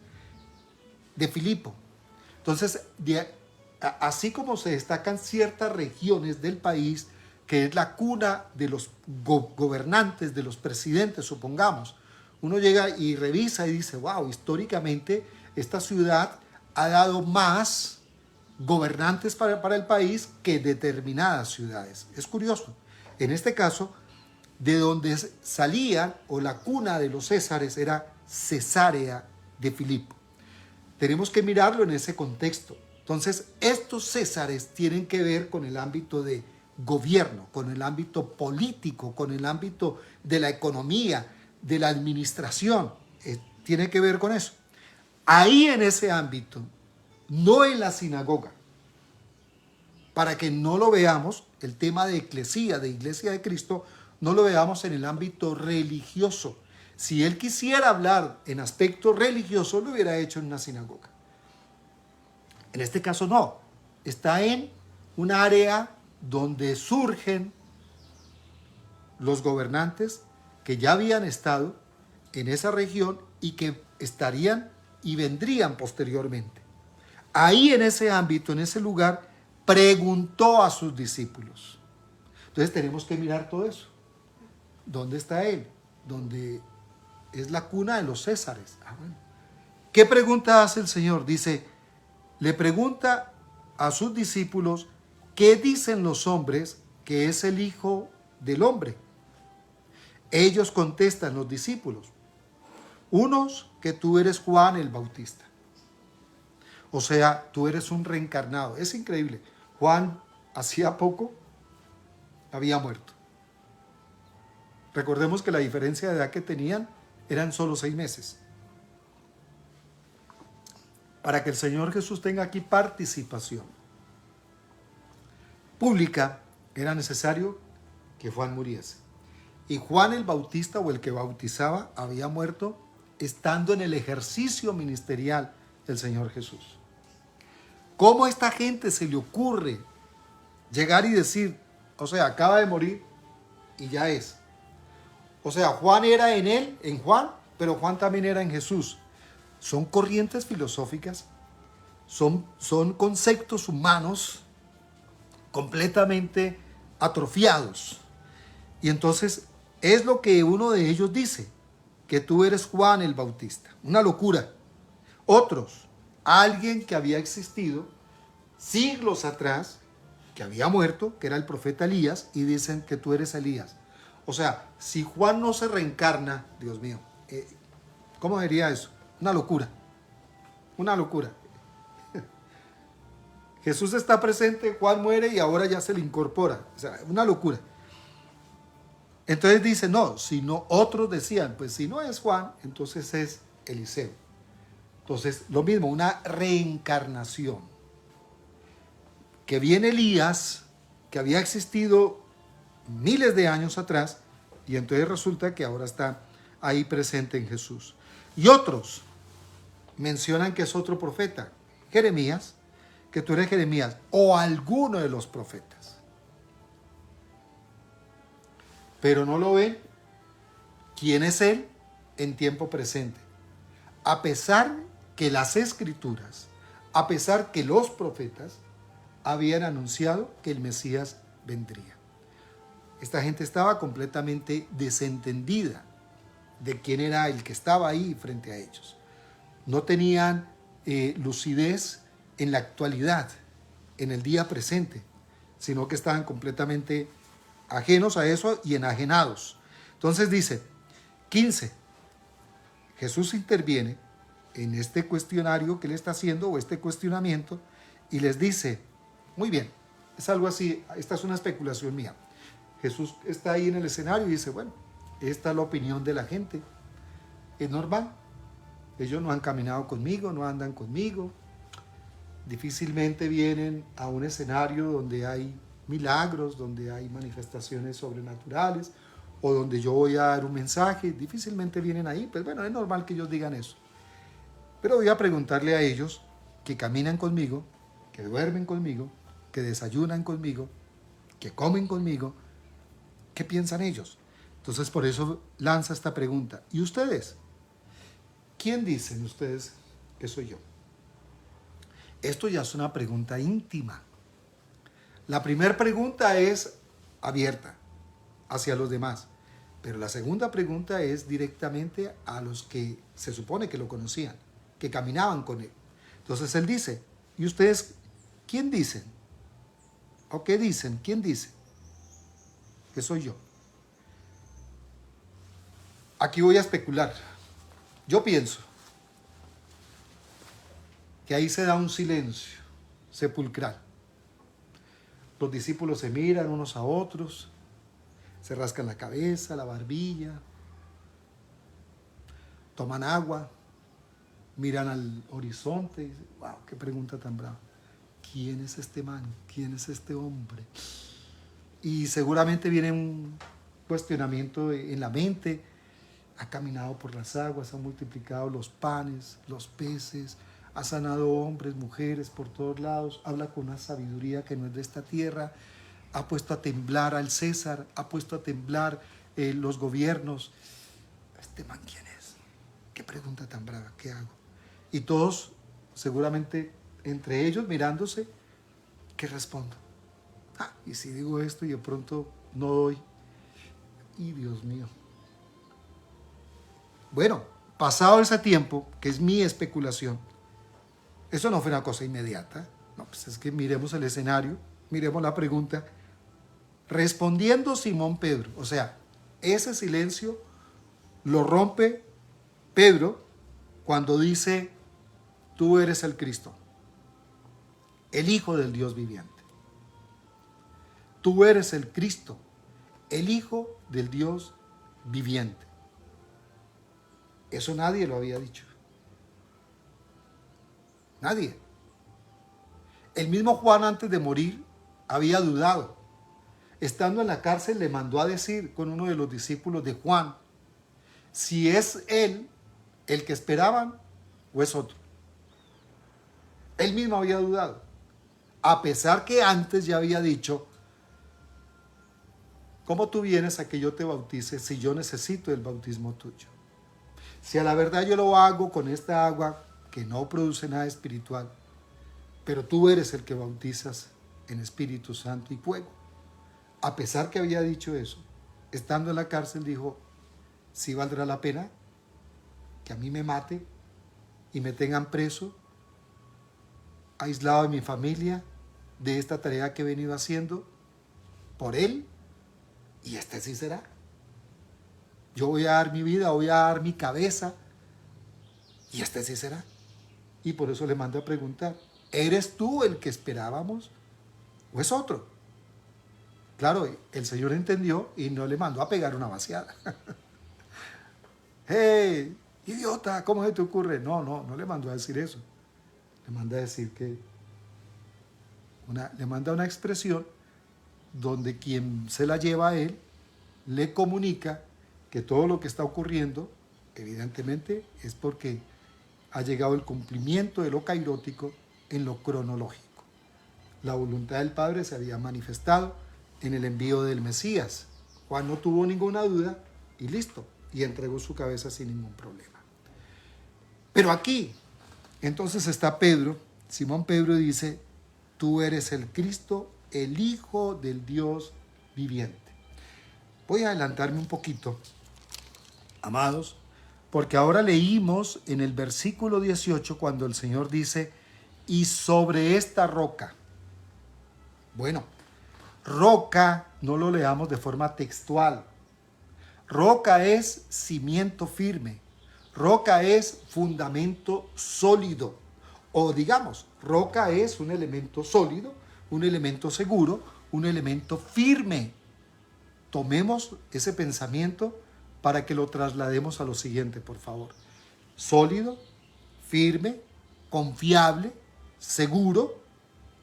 de Filipo. Entonces, así como se destacan ciertas regiones del país, que es la cuna de los gobernantes, de los presidentes, supongamos, uno llega y revisa y dice, wow, históricamente esta ciudad ha dado más gobernantes para el país que determinadas ciudades. Es curioso. En este caso, de donde salía, o la cuna de los Césares, era Cesarea de Filipo. Tenemos que mirarlo en ese contexto. Entonces, estos Césares tienen que ver con el ámbito de gobierno, con el ámbito político, con el ámbito de la economía, de la administración. Tiene que ver con eso. Ahí en ese ámbito, no en la sinagoga, para que no lo veamos, el tema de eclesía, de iglesia de Cristo, no lo veamos en el ámbito religioso. Si él quisiera hablar en aspecto religioso, lo hubiera hecho en una sinagoga. En este caso no, está en un área donde surgen los gobernantes que ya habían estado en esa región y que estarían y vendrían posteriormente. Ahí en ese ámbito, en ese lugar, preguntó a sus discípulos. Entonces tenemos que mirar todo eso. ¿Dónde está él? ¿Dónde es la cuna de los Césares? Bueno. ¿Qué pregunta hace el Señor? Dice, le pregunta a sus discípulos, ¿qué dicen los hombres que es el Hijo del Hombre? Ellos contestan, los discípulos, unos que tú eres Juan el Bautista. O sea, tú eres un reencarnado. Es increíble. Juan hacía poco había muerto. Recordemos que la diferencia de edad que tenían eran solo 6 meses. Para que el Señor Jesús tenga aquí participación pública, era necesario que Juan muriese. Y Juan el Bautista, o el que bautizaba, había muerto estando en el ejercicio ministerial del Señor Jesús. ¿Cómo a esta gente se le ocurre llegar y decir, o sea, acaba de morir y ya es? O sea, Juan era en él, en Juan, pero Juan también era en Jesús. Son corrientes filosóficas, son conceptos humanos completamente atrofiados. Y entonces es lo que uno de ellos dice, que tú eres Juan el Bautista. Una locura. Otros, alguien que había existido siglos atrás, que había muerto, que era el profeta Elías, y dicen que tú eres Elías. O sea, si Juan no se reencarna, Dios mío, ¿cómo sería eso? Una locura. Una locura. Jesús está presente, Juan muere y ahora ya se le incorpora. O sea, una locura. Entonces dice, no, si no, otros decían, pues si no es Juan, entonces es Eliseo. Entonces, lo mismo, una reencarnación. Que viene Elías, que había existido miles de años atrás, y entonces resulta que ahora está ahí presente en Jesús. Y otros mencionan que es otro profeta, Jeremías, que tú eres Jeremías, o alguno de los profetas. Pero no lo ven quién es él en tiempo presente. A pesar que las escrituras, a pesar que los profetas habían anunciado que el Mesías vendría. Esta gente estaba completamente desentendida de quién era el que estaba ahí frente a ellos. No tenían lucidez en la actualidad, en el día presente, sino que estaban completamente ajenos a eso y enajenados. Entonces dice, 15, Jesús interviene en este cuestionario que le está haciendo, o este cuestionamiento, y les dice, muy bien, es algo así, esta es una especulación mía. Jesús está ahí en el escenario y dice, bueno, esta es la opinión de la gente, es normal, ellos no han caminado conmigo, no andan conmigo, difícilmente vienen a un escenario donde hay milagros, donde hay manifestaciones sobrenaturales, o donde yo voy a dar un mensaje, difícilmente vienen ahí, pues bueno, es normal que ellos digan eso. Pero voy a preguntarle a ellos que caminan conmigo, que duermen conmigo, que desayunan conmigo, que comen conmigo, ¿qué piensan ellos? Entonces por eso lanza esta pregunta. ¿Y ustedes? ¿Quién dicen ustedes que soy yo? Esto ya es una pregunta íntima. La primera pregunta es abierta hacia los demás, pero la segunda pregunta es directamente a los que se supone que lo conocían, que caminaban con él. Entonces él dice, ¿y ustedes quién dicen? ¿O qué dicen? ¿Quién dice que soy yo? Aquí voy a especular. Yo pienso que ahí se da un silencio sepulcral. Los discípulos se miran unos a otros, se rascan la cabeza, la barbilla, toman agua, miran al horizonte y dicen, wow, qué pregunta tan brava. ¿Quién es este man? ¿Quién es este hombre? Y seguramente viene un cuestionamiento en la mente. Ha caminado por las aguas, ha multiplicado los panes, los peces, ha sanado hombres, mujeres por todos lados, habla con una sabiduría que no es de esta tierra, ha puesto a temblar al César, ha puesto a temblar los gobiernos. ¿Este man quién es? ¿Qué pregunta tan brava? ¿Qué hago? Y todos, seguramente, entre ellos mirándose, ¿qué respondo? Y si digo esto y de pronto no doy. Y Dios mío. Bueno, pasado ese tiempo, que es mi especulación, eso no fue una cosa inmediata. No, pues es que miremos el escenario, miremos la pregunta. Respondiendo Simón Pedro, o sea, ese silencio lo rompe Pedro cuando dice, tú eres el Cristo, el Hijo del Dios viviente. Tú eres el Cristo, el Hijo del Dios viviente. Eso nadie lo había dicho. Nadie. El mismo Juan antes de morir había dudado. Estando en la cárcel le mandó a decir con uno de los discípulos de Juan, si es él el que esperaban o es otro. Él mismo había dudado, a pesar que antes ya había dicho, ¿cómo tú vienes a que yo te bautice si yo necesito el bautismo tuyo? Si a la verdad yo lo hago con esta agua que no produce nada espiritual, pero tú eres el que bautizas en Espíritu Santo y fuego. A pesar que había dicho eso, estando en la cárcel dijo, sí valdrá la pena que a mí me mate y me tengan preso, aislado de mi familia, de esta tarea que he venido haciendo por él, y este sí será. Yo voy a dar mi vida, voy a dar mi cabeza, y este sí será. Y por eso le mando a preguntar, ¿eres tú el que esperábamos o es otro? Claro, el Señor entendió y no le mandó a pegar una vaciada. ¡Hey, idiota! ¿Cómo se te ocurre? No le mandó a decir eso. Le manda a decir que le manda una expresión donde quien se la lleva a él le comunica que todo lo que está ocurriendo, evidentemente, es porque ha llegado el cumplimiento de lo cairótico en lo cronológico. La voluntad del Padre se había manifestado en el envío del Mesías. Juan no tuvo ninguna duda y listo, y entregó su cabeza sin ningún problema. Pero aquí, entonces está Pedro, Simón Pedro dice, tú eres el Cristo, el Hijo del Dios viviente. Voy a adelantarme un poquito, amados, porque ahora leímos en el versículo 18 cuando el Señor dice, y sobre esta roca. Bueno, roca no lo leamos de forma textual. Roca es cimiento firme. Roca es fundamento sólido. O digamos, roca es un elemento sólido, un elemento seguro, un elemento firme. Tomemos ese pensamiento para que lo traslademos a lo siguiente, por favor. Sólido, firme, confiable, seguro.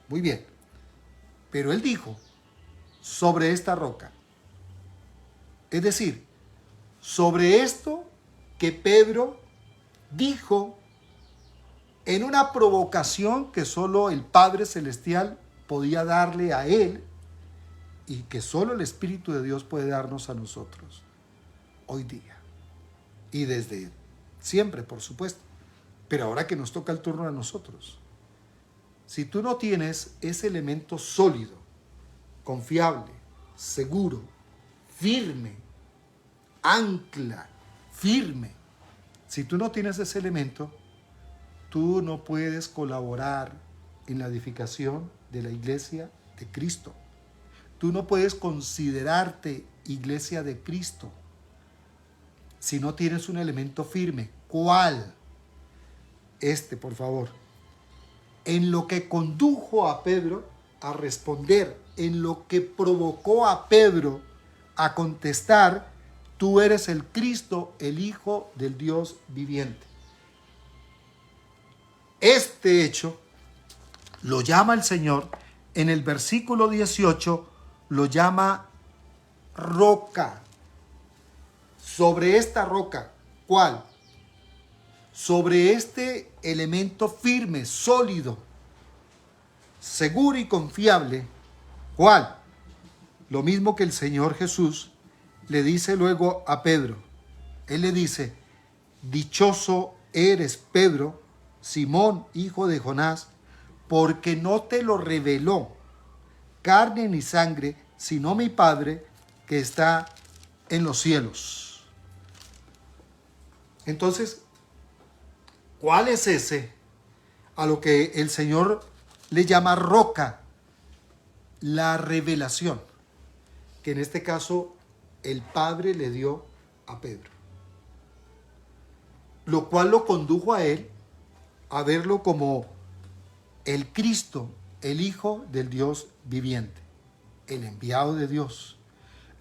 Muy bien. Pero él dijo, sobre esta roca. Es decir, sobre esto que Pedro dijo en una provocación que solo el Padre Celestial podía darle a él y que solo el Espíritu de Dios puede darnos a nosotros hoy día y desde siempre, por supuesto, pero ahora que nos toca el turno a nosotros. Si tú no tienes ese elemento sólido, confiable, seguro, firme, ancla, firme, si tú no tienes ese elemento, tú no puedes colaborar en la edificación de la iglesia de Cristo. Tú no puedes considerarte iglesia de Cristo si no tienes un elemento firme. ¿Cuál? Por favor. En lo que condujo a Pedro a responder, en lo que provocó a Pedro a contestar: tú eres el Cristo, el Hijo del Dios viviente. Este hecho lo llama el Señor, en el versículo 18, lo llama roca. Sobre esta roca, ¿cuál? Sobre este elemento firme, sólido, seguro y confiable, ¿cuál? Lo mismo que el Señor Jesús le dice luego a Pedro. Él le dice: dichoso eres, Pedro, Simón, hijo de Jonás, porque no te lo reveló carne ni sangre, sino mi Padre que está en los cielos. Entonces, ¿cuál es ese a lo que el Señor le llama roca? La revelación, que en este caso el Padre le dio a Pedro, lo cual lo condujo a él a verlo como el Cristo, el Hijo del Dios viviente, el enviado de Dios.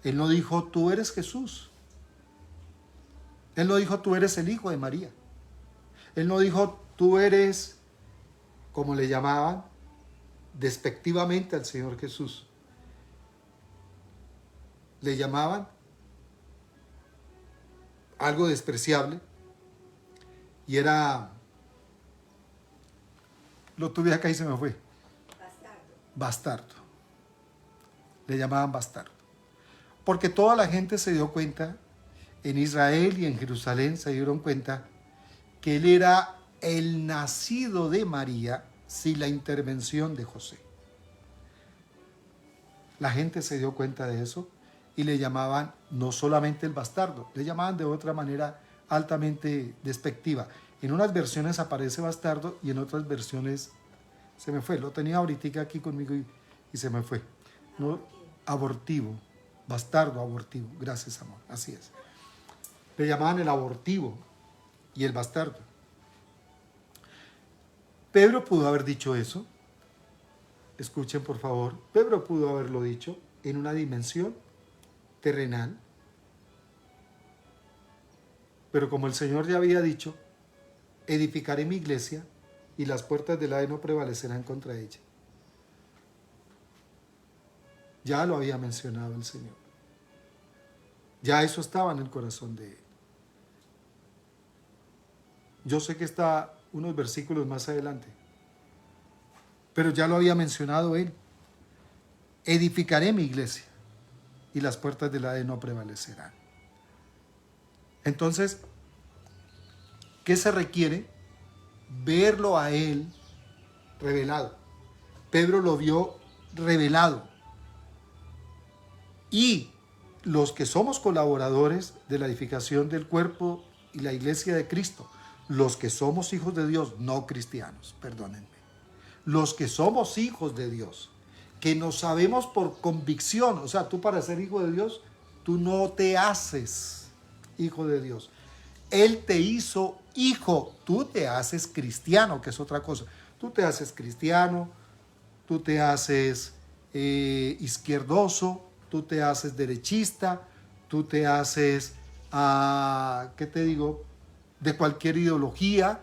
Él no dijo: tú eres Jesús. Él no dijo: tú eres el Hijo de María. Él no dijo: tú eres, como le llamaban despectivamente al Señor Jesús. Le llamaban algo despreciable y era, lo tuve acá y se me fue, bastardo. Le llamaban bastardo, porque toda la gente se dio cuenta, en Israel y en Jerusalén se dieron cuenta que él era el nacido de María sin la intervención de José. La gente se dio cuenta de eso y le llamaban no solamente el bastardo, le llamaban de otra manera altamente despectiva. En unas versiones aparece bastardo y en otras versiones se me fue. Lo tenía ahorita aquí conmigo y se me fue. No, abortivo, bastardo, abortivo. Gracias, amor. Así es. Le llamaban el abortivo y el bastardo. Pedro pudo haber dicho eso. Escuchen, por favor. Pedro pudo haberlo dicho en una dimensión terrenal. Pero como el Señor ya había dicho: edificaré mi iglesia y las puertas del Hades no prevalecerán contra ella. Ya lo había mencionado el Señor. Ya eso estaba en el corazón de él. Yo sé que está unos versículos más adelante, pero ya lo había mencionado él. Edificaré mi iglesia y las puertas del Hades no prevalecerán. Entonces, ¿qué se requiere? Verlo a él revelado. Pedro lo vio revelado. Y los que somos colaboradores de la edificación del cuerpo y la iglesia de Cristo, los que somos hijos de Dios, no cristianos, perdónenme, los que somos hijos de Dios, que nos sabemos por convicción, o sea, tú para ser hijo de Dios, tú no te haces hijo de Dios. Él te hizo hijo, tú te haces cristiano, que es otra cosa. Tú te haces cristiano, tú te haces izquierdoso, tú te haces derechista, tú te haces, ¿qué te digo?, de cualquier ideología,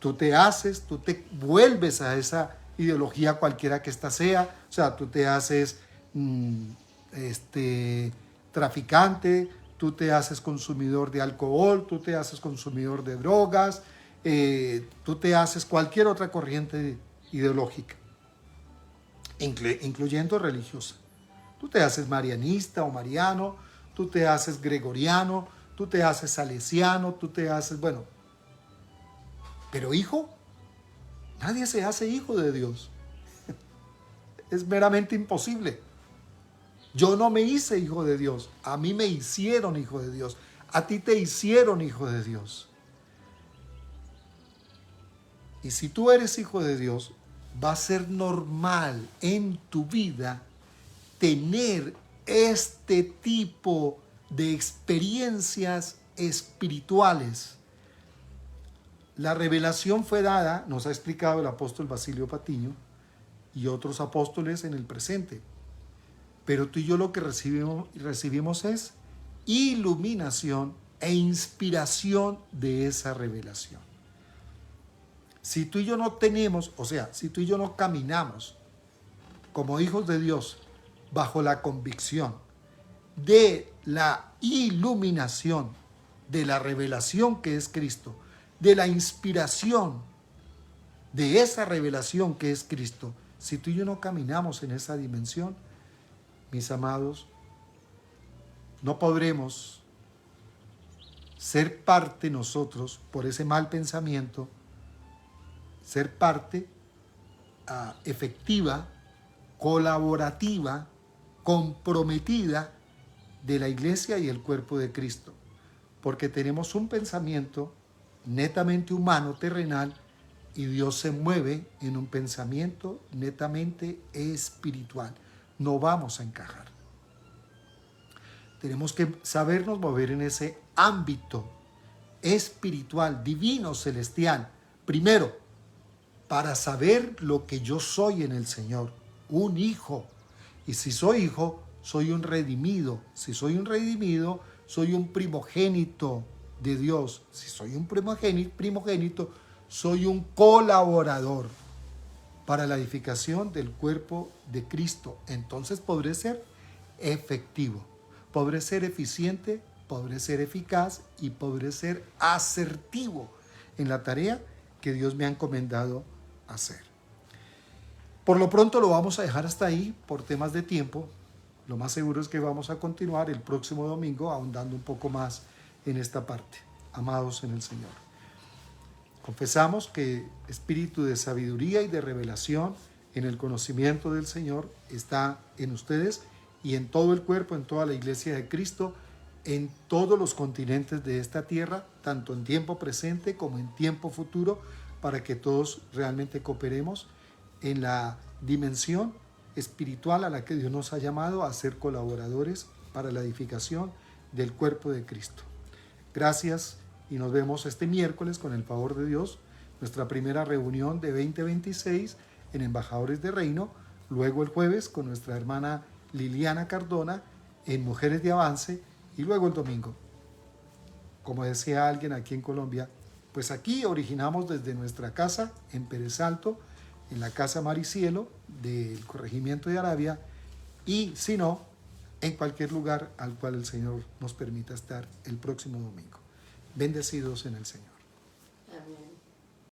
tú te vuelves a esa ideología cualquiera que ésta sea, o sea, tú te haces traficante, tú te haces consumidor de alcohol, tú te haces consumidor de drogas, tú te haces cualquier otra corriente ideológica, incluyendo religiosa. Tú te haces marianista o mariano, tú te haces gregoriano, tú te haces salesiano, tú te haces, bueno, pero hijo, nadie se hace hijo de Dios. Es meramente imposible. Yo no me hice hijo de Dios, a mí me hicieron hijo de Dios, a ti te hicieron hijo de Dios. Y si tú eres hijo de Dios, va a ser normal en tu vida tener este tipo de experiencias espirituales. La revelación fue dada, nos ha explicado el apóstol Basilio Patiño y otros apóstoles en el presente. Pero tú y yo lo que recibimos es iluminación e inspiración de esa revelación. Si tú y yo no tenemos, o sea, si tú y yo no caminamos como hijos de Dios bajo la convicción de la iluminación, de la revelación que es Cristo, de la inspiración de esa revelación que es Cristo, si tú y yo no caminamos en esa dimensión, mis amados, no podremos ser parte nosotros por ese mal pensamiento, ser parte efectiva, colaborativa, comprometida de la iglesia y el cuerpo de Cristo, porque tenemos un pensamiento netamente humano, terrenal, y Dios se mueve en un pensamiento netamente espiritual. No vamos a encajar. Tenemos que sabernos mover en ese ámbito espiritual, divino, celestial. Primero, para saber lo que yo soy en el Señor, un hijo. Y si soy hijo, soy un redimido. Si soy un redimido, soy un primogénito de Dios. Si soy un primogénito, soy un colaborador para la edificación del cuerpo de Cristo. Entonces podré ser efectivo, podré ser eficiente, podré ser eficaz y podré ser asertivo en la tarea que Dios me ha encomendado hacer. Por lo pronto lo vamos a dejar hasta ahí por temas de tiempo. Lo más seguro es que vamos a continuar el próximo domingo ahondando un poco más en esta parte. Amados en el Señor, confesamos que espíritu de sabiduría y de revelación en el conocimiento del Señor está en ustedes y en todo el cuerpo, en toda la iglesia de Cristo, en todos los continentes de esta tierra, tanto en tiempo presente como en tiempo futuro, para que todos realmente cooperemos en la dimensión espiritual a la que Dios nos ha llamado a ser colaboradores para la edificación del cuerpo de Cristo. Gracias y nos vemos este miércoles con el favor de Dios, nuestra primera reunión de 2026 en Embajadores de Reino, luego el jueves con nuestra hermana Liliana Cardona en Mujeres de Avance y luego el domingo. Como decía alguien aquí en Colombia, pues aquí originamos desde nuestra casa en Pérez Alto, en la Casa Mar y Cielo del Corregimiento de Arabia, y si no, en cualquier lugar al cual el Señor nos permita estar el próximo domingo. Bendecidos en el Señor.